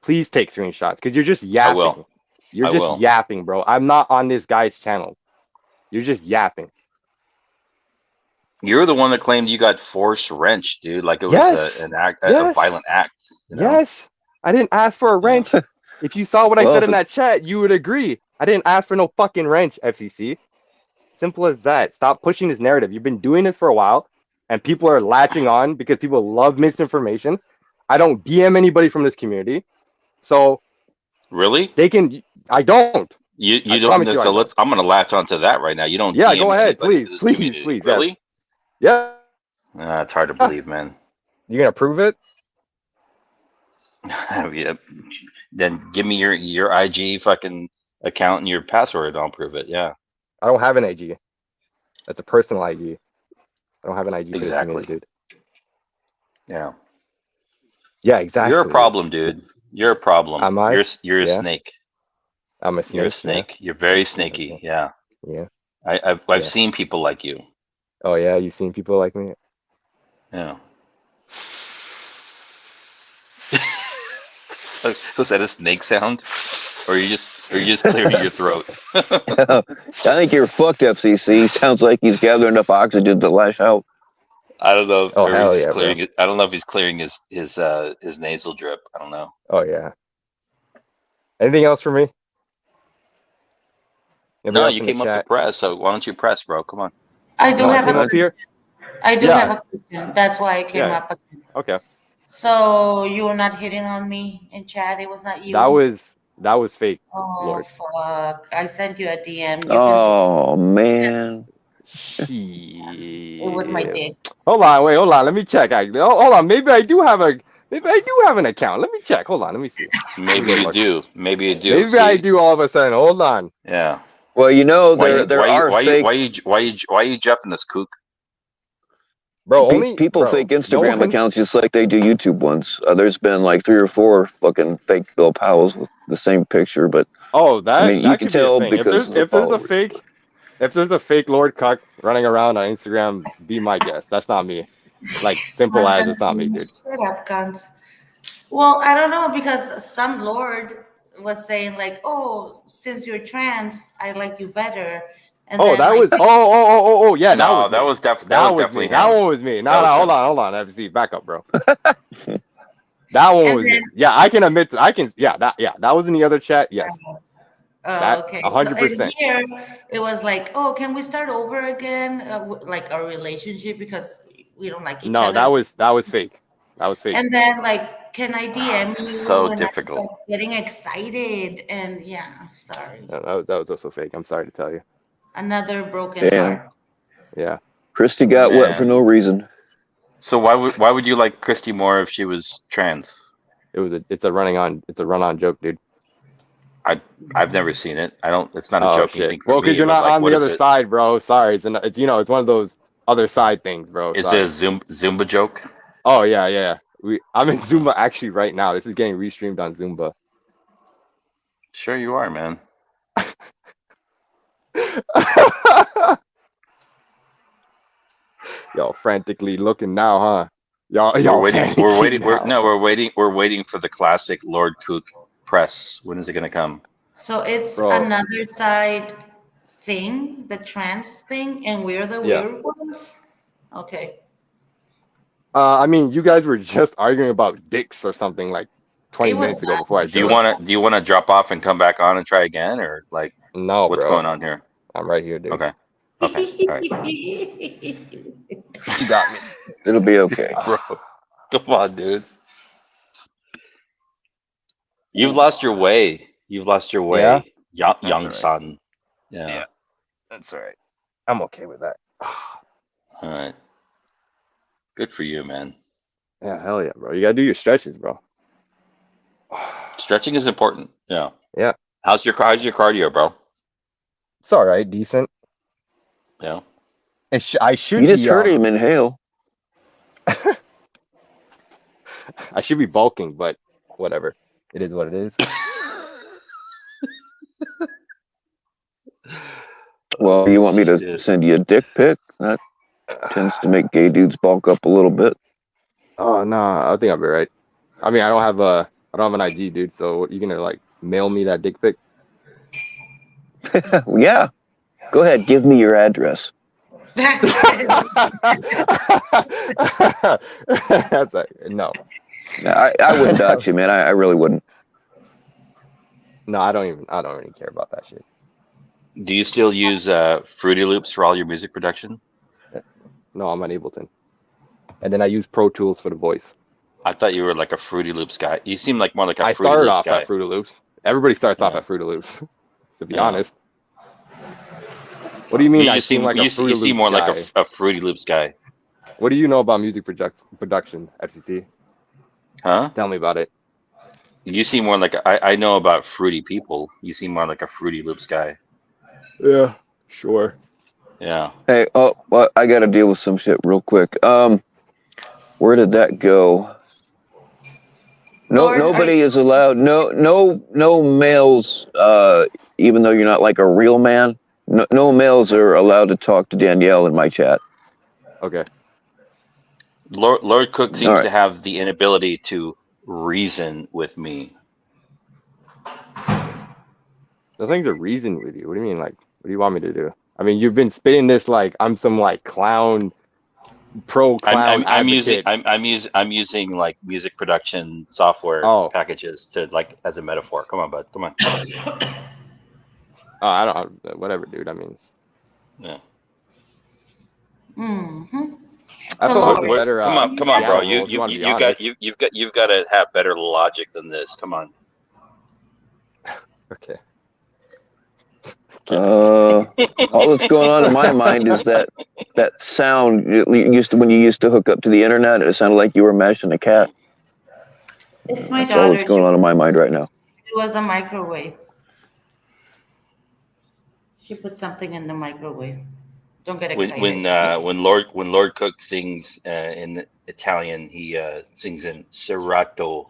Please take screenshots, because you're just I yapping. will. You're I just will. yapping, bro. I'm not on this guy's channel. You're just yapping. You're the one that claimed you got force wrenched, dude. Like it was Yes. an act, a Yes. violent act. You know? Yes. I didn't ask for a Yeah. wrench. If you saw what I Well, said in that chat, you would agree. I didn't ask for no fucking wrench, FCC. Simple as that. Stop pushing this narrative. You've been doing this for a while, and people are latching on because people love misinformation. I don't DM anybody from this community, so Really? they can. I don't. You I don't. promise you, I So don't. I'm gonna latch onto that right now. You don't. Yeah, DM go ahead, anybody please, to this please, community. please. Really? Yeah. It's hard to believe, man. You gonna prove it? Yeah. Then give me your IG fucking account and your password. I'll prove it. Yeah. I don't have an IG. That's a personal IG. I don't have an IG for this Exactly. community, dude. Yeah. Yeah, exactly. You're a problem, dude. You're a problem. Am I? You're a Yeah. snake. I'm a snake. You're a snake. Yeah. You're very snaky. Yeah. Yeah. I've Yeah. seen people like you. Oh yeah, you've seen people like me. Yeah. Was that a snake sound, or are you just clearing your throat? I think you're fucked, FCC. Sounds like he's gathering enough oxygen to lash out. I don't know. Oh Or hell he's yeah, clearing bro. it. I don't know if he's clearing his nasal drip. I don't know. Oh yeah. Anything else for me? Anybody No, else you in the came up to chat? press. So why don't you press, bro? Come on. I do No, I have came a up here. I do Yeah. have a question. That's why I came Yeah. up again. Okay. So you were not hitting on me in chat. It was not you. That was fake, Oh Lord. fuck! I sent you a DM. You can. Oh man. Shit. It was my dick. Hold on, wait, hold on. Let me check. Hold on. Maybe I do have an account. Let me check. Hold on. Let me see. Maybe you do. Maybe you do. Maybe See? I do all of a sudden. Hold on. Yeah. Well, you know there are fake Why you jeffing this kook? Bro, only people bro, fake no Instagram one- accounts just like they do YouTube ones. There's been like 3 or 4 fucking fake Bill Powells with the same picture, but Oh, that I mean, that you can could be a tell thing. because If there's a fake Lord Cuck running around on Instagram, be my guest. That's not me. Like simple as it's not me, dude. Shut up, guns. Well, I don't know because some lord was saying like, "Oh, since you're trans, I like you better." And Oh, then that like, was yeah, that was me. that was me. definitely That him. one was me. No, That was hold him. on, FC, back up, bro. That one And was me. then- Yeah, I can admit that was in the other chat. Yes. That okay, 100%. So here it was like, "Oh, can we start over again, like our relationship because we don't like each No, other?" that was fake. That was fake. And then like, "Can I DM you?" So and difficult. I was, like, getting excited, and yeah, sorry, No, that was also fake. I'm sorry to tell you. another broken Damn. heart. Yeah. Christy got wet Man. for no reason. So why would you like Christy more if she was trans? It's a run-on joke, dude. I've never seen it. It's not a Oh joking shit. thing for Well, me. because you're but, not like, on what the if other side, bro. Sorry. It's one of those other side things, bro. Is Sorry. it a Zumba joke? Oh yeah. I'm in Zumba actually right now. This is getting restreamed on Zumba. Sure you are, man. Y'all frantically looking now, huh? Y'all We're waiting. panicking now. We're waiting for the classic Lord Cook press. When is it gonna come? So it's Bro, another side thing, the trans thing, and we're the yeah. weird ones. Okay. I mean, you guys were just arguing about dicks or something like 20 It was minutes ago not. before I Do you It joined. was wanna drop off and come back on and try again, or like No, what's bro. going on here? I'm right here, dude. Okay. not. Okay. All right. You got me. It'll be okay. Bro, come on, dude. You've lost your way. You've lost your Yeah, way, that's young all right. son. Yeah. Yeah, that's all right. I'm okay with that. All right. Good for you, man. Yeah, hell yeah, bro. You gotta do your stretches, bro. Stretching is important. Yeah. Yeah, How's your cardio, bro? it's all right, decent. Yeah. I You should just be heard him inhale. I should be bulking, but whatever. It is what it is. Well, you want me to Shit. send you a dick pic? That tends to make gay dudes bulk up a little bit. Oh no, I think I'll be right. I mean, I don't have an IG, dude. So what, you gonna like mail me that dick pic? Yeah. Go ahead, give me your address. That's like no. I wouldn't dox you, man. I really wouldn't. No, I don't really care about that shit. Do you still use Fruity Loops for all your music production? No, I'm on Ableton. And then I use Pro Tools for the voice. I thought you were like a Fruity Loops guy. You seem like more like a I Fruity started Loops off guy. at Fruity Loops. Everybody starts off Yeah. at Fruity Loops, to be Yeah. honest. What do you mean You I just seem like a you Fruity seem Loops more guy? like a Fruity Loops guy. What do you know about music production, FCC? Huh? Tell me about it. You seem more like I know about fruity people. You seem more like a Fruity Loops guy. Yeah, sure. Yeah. Hey, oh, well, I got to deal with some shit real quick. Where did that go? No, Lord, nobody is allowed. No males. Even though you're not like a real man, no males are allowed to talk to Danielle in my chat. Okay. Lord Cook All seems right. to have the inability to reason with me. Nothing's a reason with you. What do you mean? Like, what do you want me to do? I mean, you've been spitting this like I'm some like clown, pro clown advocate. I'm using like music production software Oh, packages to like as a metaphor. Come on, bud. Come on. I don't. Whatever, dude. I mean, Yeah. Mm-hmm. I So thought it was Lord, a better Come on, bro. piano roll. If you want to be honest. You've got to have better logic than this. Come on. Okay. All that's going on in my mind is that sound when you used to hook up to the internet. It sounded like you were mashing a cat. it's my That's all daughter. that's going on in my mind right now. It was the microwave. She put something in the microwave. Don't get excited. When Lord Cook sings in Italian, he sings in serrato.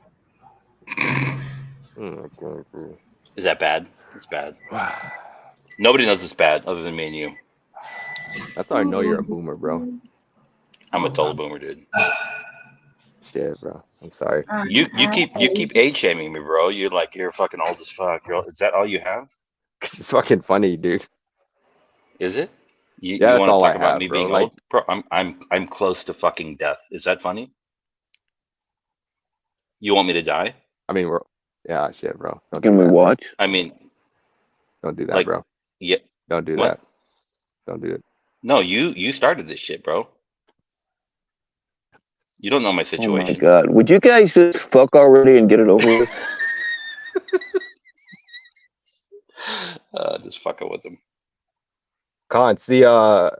Is that bad? It's bad. Nobody knows it's bad other than me and you. That's how I know you're a boomer, bro. I'm a total boomer, dude. Shit, bro. I'm sorry. You keep age shaming me, bro. You're fucking old as fuck. Is that all you have? It's fucking funny, dude. Is it? Yeah, You that's want to all talk I about have, me bro. being Like, old? Bro, I'm close to fucking death. Is that funny? You want me to die? I mean, yeah, shit, bro. Don't Can do we that. watch? I mean, Don't do that, like, bro. yeah. Don't do What? that. Don't do it. No, you started this shit, bro. You don't know my Oh situation. my god! Would you guys just fuck already and get it over with? Just fucking with them. Con, see, I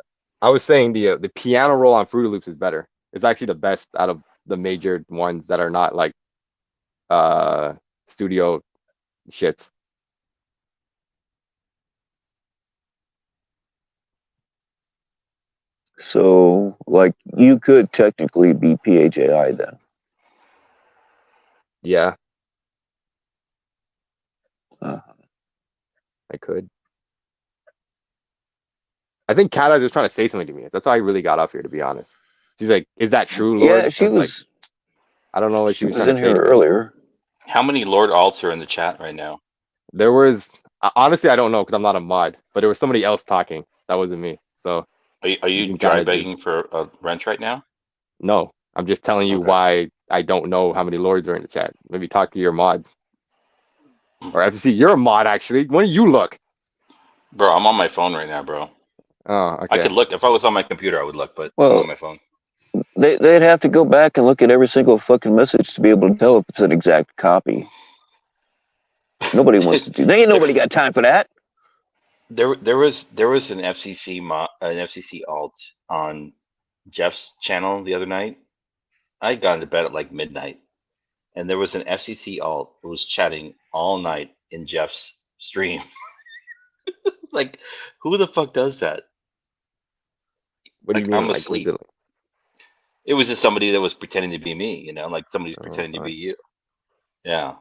was saying the piano roll on Fruity Loops is better. It's actually the best out of the major ones that are not like studio shits. So, like, you could technically be PHAI then. Yeah, Uh, I could. I think Cat Eye's just trying to say something to me. That's why I really got off here, to be honest. She's like, "Is that true, Lord?" yeah, I was like, I don't know what she was trying to in say here to me. earlier. How many Lord Alts are in the chat right now? There was honestly, I don't know because I'm not a mod, but there was somebody else talking. That wasn't me. So Are you you can dry kind of begging just for a wrench right now? no. I'm just telling you Okay. why I don't know how many lords are in the chat. Maybe talk to your mods. Or I have to see you're a mod actually. When do you look? Bro, I'm on my phone right now, bro. Oh, I okay. could look. If I was on my computer, I would look, but I'm Well, on my phone. they'd have to go back and look at every single fucking message to be able to tell if it's an exact copy. Nobody wants to do. They ain't nobody got time for that. There was an FCC alt on Jeff's channel the other night. I got into bed at like midnight, and there was an FCC alt who was chatting all night in Jeff's stream. Like, who the fuck does that? What do you Like, mean? I'm Like, was asleep. it? It was just somebody that was pretending to be me, like somebody's Oh, pretending to alright. be you. Yeah.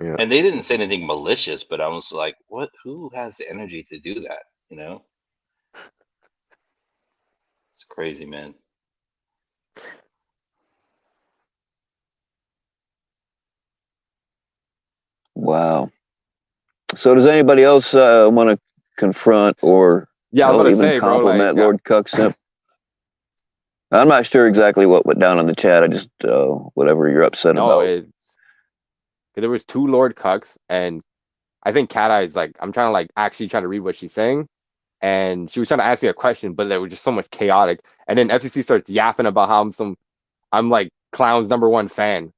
Yeah. And they didn't say anything malicious, but I was like, what? Who has the energy to do that? It's crazy, man. Wow. So does anybody else want to confront or Yeah, I was about to even say, bro, compliment like, Lord Cucksimp? I'm not sure exactly what went down in the chat. I just whatever you're upset no, about. there was two Lord Cucks, and I think Cat Eye's like, I'm trying to like actually trying to read what she's saying, and she was trying to ask me a question, but there was just so much chaotic, and then FCC starts yapping about how I'm like Clown's #1 fan,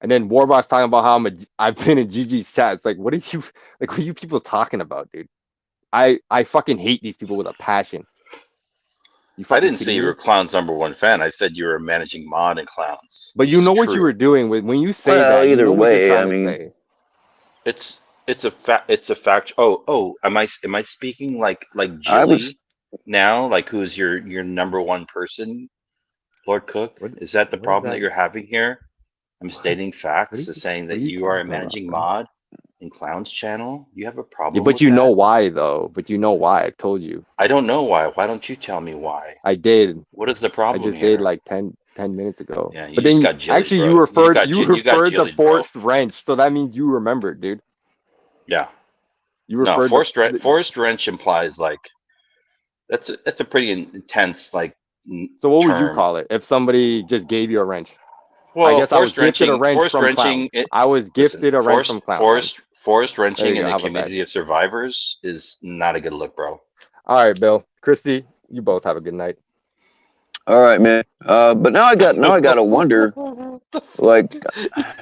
and then Warbox talking about how I've been in GG's chat. It's like, what are you people talking about, dude? I fucking hate these people with a passion. You I fucking didn't say kidding you me? were Clown's #1 fan. I said you were a managing mod in Clowns, But which you is know what you true. were doing when you say Well, that. You either know what you're way, I trying to mean, say. It's a fact. It's a fact. Oh. Am I speaking like I was Jilly now? Like, who's your #1 person, Lord Cook? What Is that the what is problem that that? you're having here? I'm What stating facts, as saying what are that you you are a talking about, managing bro? mod in Clown's channel. You have a Yeah, problem but with you know that? why though. But you know why. I've told you. I don't know why. Why don't you tell me why? I did. What is the I problem just did here? like 10 minutes ago. Yeah, you But just then got jillied, actually bro. you You got referred to jillied, bro. forced wrench, so that means you remembered, dude. Yeah. You No, referred to forced wrench implies like that's a pretty intense like so what would you term. call it if somebody just gave you a wrench? I Well, guess I was gifted a wrench from Clown. I was Listen, gifted a wrench from Clown then. forced There you wrenching in go. a How about that? community of survivors is not a good look, bro. All right, Bill. Christy, you both have a good night. all right, man. But now I gotta wonder. Like,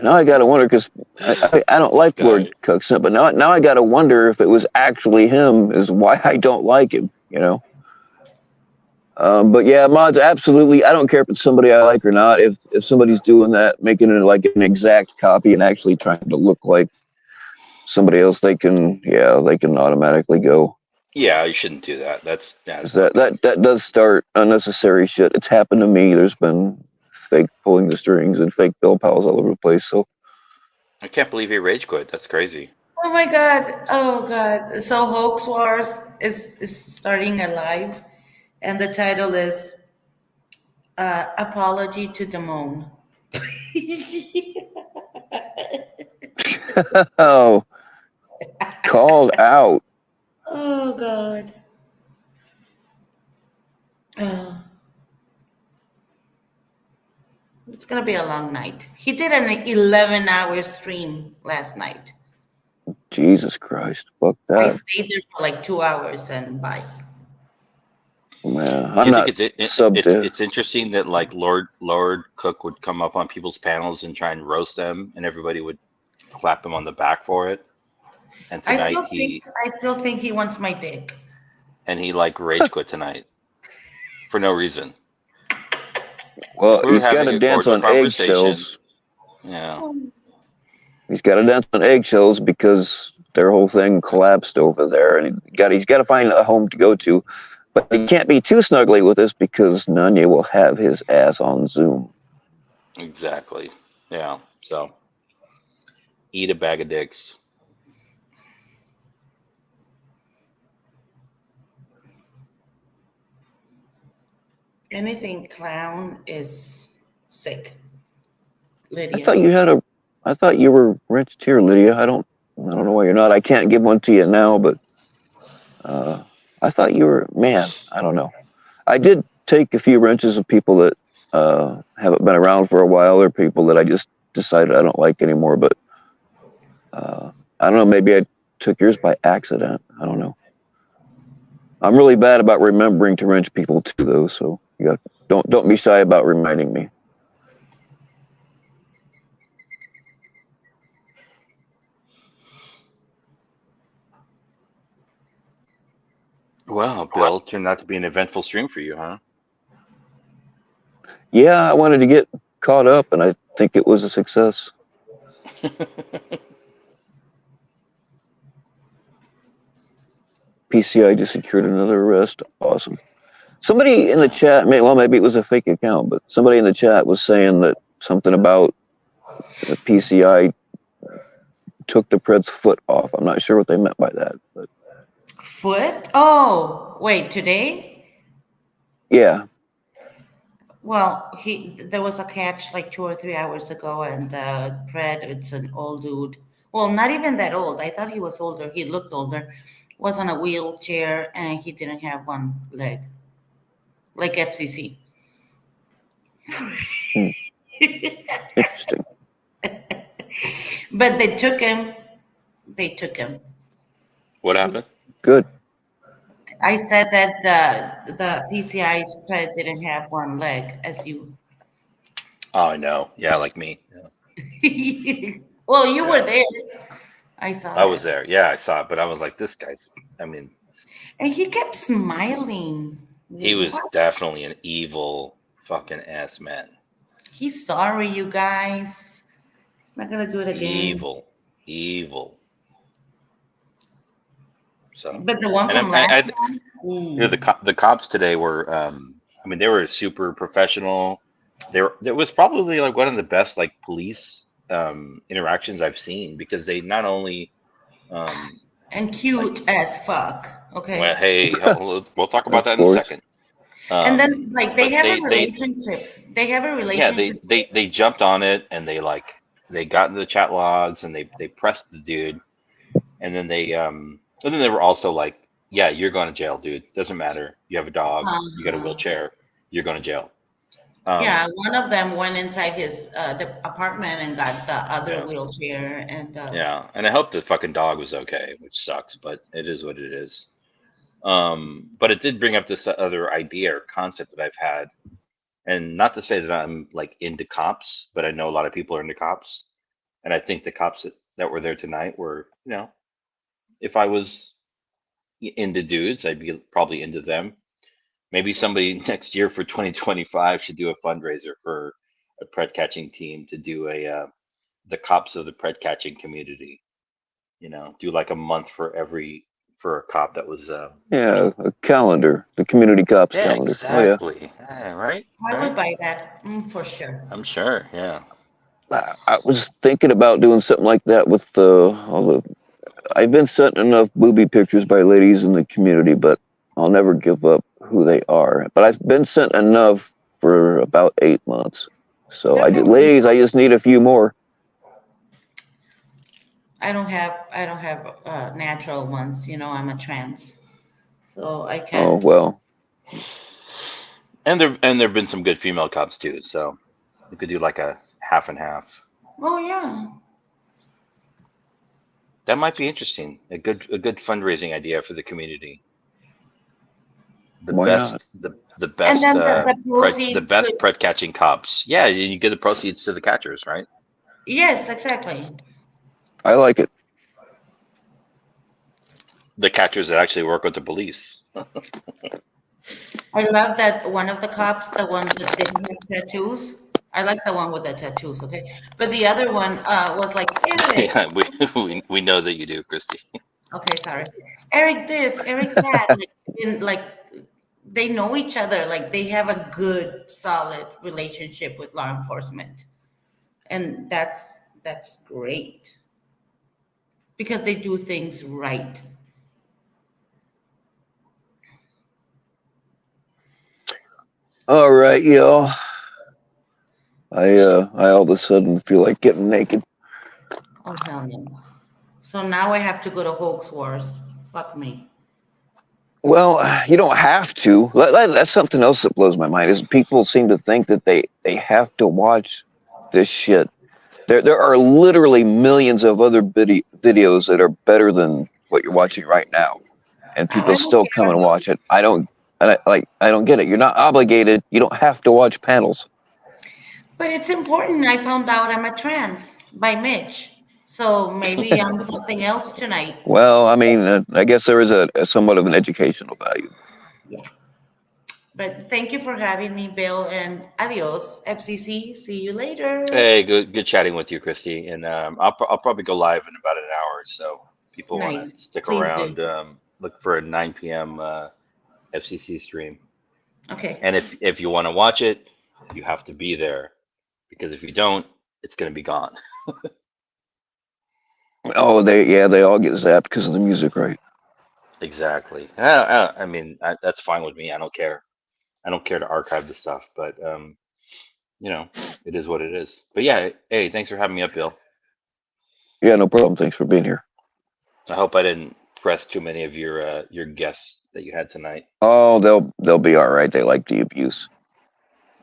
now I gotta wonder because I don't like Guy. Lord Cucksimp, but now I gotta wonder if it was actually him is why I don't like him. But yeah, mods, absolutely. I don't care if it's somebody I like or not. If somebody's doing that, making it like an exact copy and actually trying to look like somebody else, they can automatically go. Yeah, you shouldn't do that. That's 'Cause not good. that does start unnecessary shit. It's happened to me. There's been fake pulling the strings and fake bill pals all over the place. So I can't believe he rage quit. That's crazy. Oh my God. Oh God. So Hoax Wars is starting a live, and the title is Apology to Damone. oh, called out. Oh God. Oh, it's gonna be a long night. He did an 11-hour stream last night. Jesus Christ, fuck I that. stayed there for like 2 hours and bye. Man, Do I'm you think not subbed to. it's interesting that like Lord Cook would come up on people's panels and try and roast them, and everybody would clap him on the back for it? And tonight I still think he wants my dick. he like rage quit tonight for no reason. Well, Like, we were he's got having to a dance cordial on conversation. eggshells. Yeah. He's got to dance on eggshells because their whole thing collapsed over there, and he's got to find a home to go to. But he can't be too snuggly with us because Nanya will have his ass on Zoom. Exactly. Yeah. So Eat a bag of dicks. Anything clown is sick. I Lydia. thought you were wrenched here, Lydia. I don't know why you're not. I can't give one to you now, but I thought you were. Man, I don't know. I did take a few wrenches of people that haven't been around for a while, or people that I just decided I don't like anymore. But I don't know. Maybe I took yours by accident. I don't know. I'm really bad about remembering to wrench people too, though. So don't be shy about reminding me. Well, Bill, it turned out to be an eventful stream for you, huh? Yeah, I wanted to get caught up, and I think it was a success. PCI just secured another arrest. Awesome. Somebody in the chat, maybe it was a fake account, but somebody in the chat was saying that something about the PCI took the Pred's foot off. I'm not sure what they meant by that, but Foot? Oh, wait, today? yeah. Well, there was a catch like 2 or 3 hours ago, and the Fred, it's an old dude. Well, not even that old. I thought he was older. He looked older. Was on a wheelchair, and he didn't have one leg, like FCC. Interesting. But they took him. They took him. What happened? Good. I said that the PCI spread didn't have one leg, as you. Oh, I know. Yeah, like me. Yeah. Well, you were Yeah. there. I saw I that. was there. Yeah, I saw it, but I was like, this guy's. I mean, And he kept smiling. he was What? definitely an evil fucking ass man. He's sorry, you guys. He's not gonna do it again. Evil. So, But the one and from I last time, you know, the cops today were. I mean, they were super professional. There was probably like one of the best like police interactions I've seen, because they not only and like, cute as fuck. well, Okay. hey, we'll talk about Of that in a course. second. And then like they But have a relationship. They have a yeah, relationship. they jumped on it, and they got into the chat logs, and they pressed the dude, and then they were also like, yeah, you're going to jail, dude. Doesn't matter. You have a dog, you got a Uh, wheelchair, you're going to jail. yeah, one of them went inside his the apartment and got the other Yeah. wheelchair, and Yeah, and I hope the fucking dog was okay, which sucks, but it is what it is. But it did bring up this other idea or concept that I've had, and not to say that I'm like into cops, but I know a lot of people are into cops, and I think the cops that were there tonight were, if I was into dudes, I'd be probably into them. Maybe somebody next year for 2025 should do a fundraiser for a pred catching team to do the cops of the pred catching community. Do like a month for a cop that was Yeah, a calendar, the community cops yeah, calendar. Oh yeah. exactly. Yeah, right. I would buy that for sure. I'm sure. Yeah. I was thinking about doing something like that with all the. I've been sent enough booby pictures by ladies in the community, but I'll never give up who they are. But I've been sent enough for about 8 months. So They're from ladies, I just need a few more. I don't have natural ones. I'm a trans, so I Oh can't. well. And there've been some good female cops too, so we could do like a half and half. Oh yeah. That might be interesting. A good fundraising idea for the community. The Why not? best the And best then the the proceeds best could. pred catching cops. Yeah, you give the proceeds to the catchers, right? Yes, exactly. I like it. The catchers that actually work with the police. I love that one of the cops, the one that didn't have tattoos. I like the one with the tattoos, okay? But the other one was like, Eric. Yeah, we know that you do, Christy. Okay, sorry. Eric this, Eric that. Like they know each other. Like they have a good, solid relationship with law enforcement. And that's great. because they do things right. All right, y'all. So, I all of a sudden feel like getting naked. oh hell no. So now I have to go to Hoax Wars. Fuck me. Well, you don't have to. That's something else that blows my mind. Is people seem to think that they have to watch this shit. There are literally millions of other videos that are better than what you're watching right now, and I people don't still come care and about. watch it. I don't get it. You're not obligated. You don't have to watch panels. But it's important. I found out I'm a trans by Mitch. So maybe I'm something else tonight. Well, I mean, I guess there is a somewhat of an educational value. Yeah. But thank you for having me, Bill, and adios, FCC. See you later. Hey, good chatting with you, Christy. And I'll probably go live in about an hour. So people want to Nice. stick Please do. around. Look for a 9 p.m. FCC stream. Okay. And if you want to watch it, you have to be there because if you don't, it's going to be gone. Oh, they all get zapped because of the music, right? Exactly. I mean, that's fine with me. I don't care. I don't care to archive the stuff, but you know, it is what it is. But yeah, hey, thanks for having me up, Bill. Yeah, no problem. Thanks for being here. I hope I didn't press too many of your guests that you had tonight. Oh, they'll be all right. They like the abuse.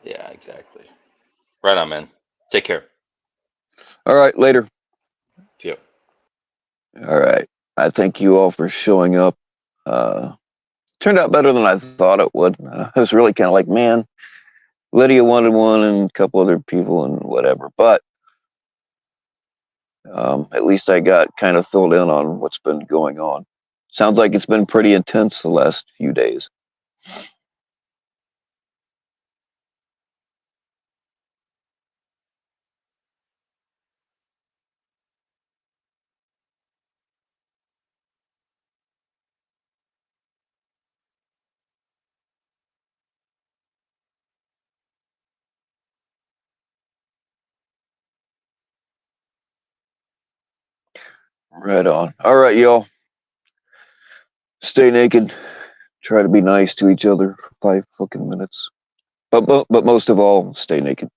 Yeah, exactly. Right on, man. Take care. All right, later. See you. All right. I thank you all for showing up. Uh, Turned out better than I thought it would. I was really kind of like, man, Lydia wanted one and a couple other people and whatever. But at least I got kind of filled in on what's been going on. Sounds like it's been pretty intense the last few days. Right on. All right, y'all. Stay naked. Try to be nice to each other for 5 fucking minutes. But most of all, stay naked.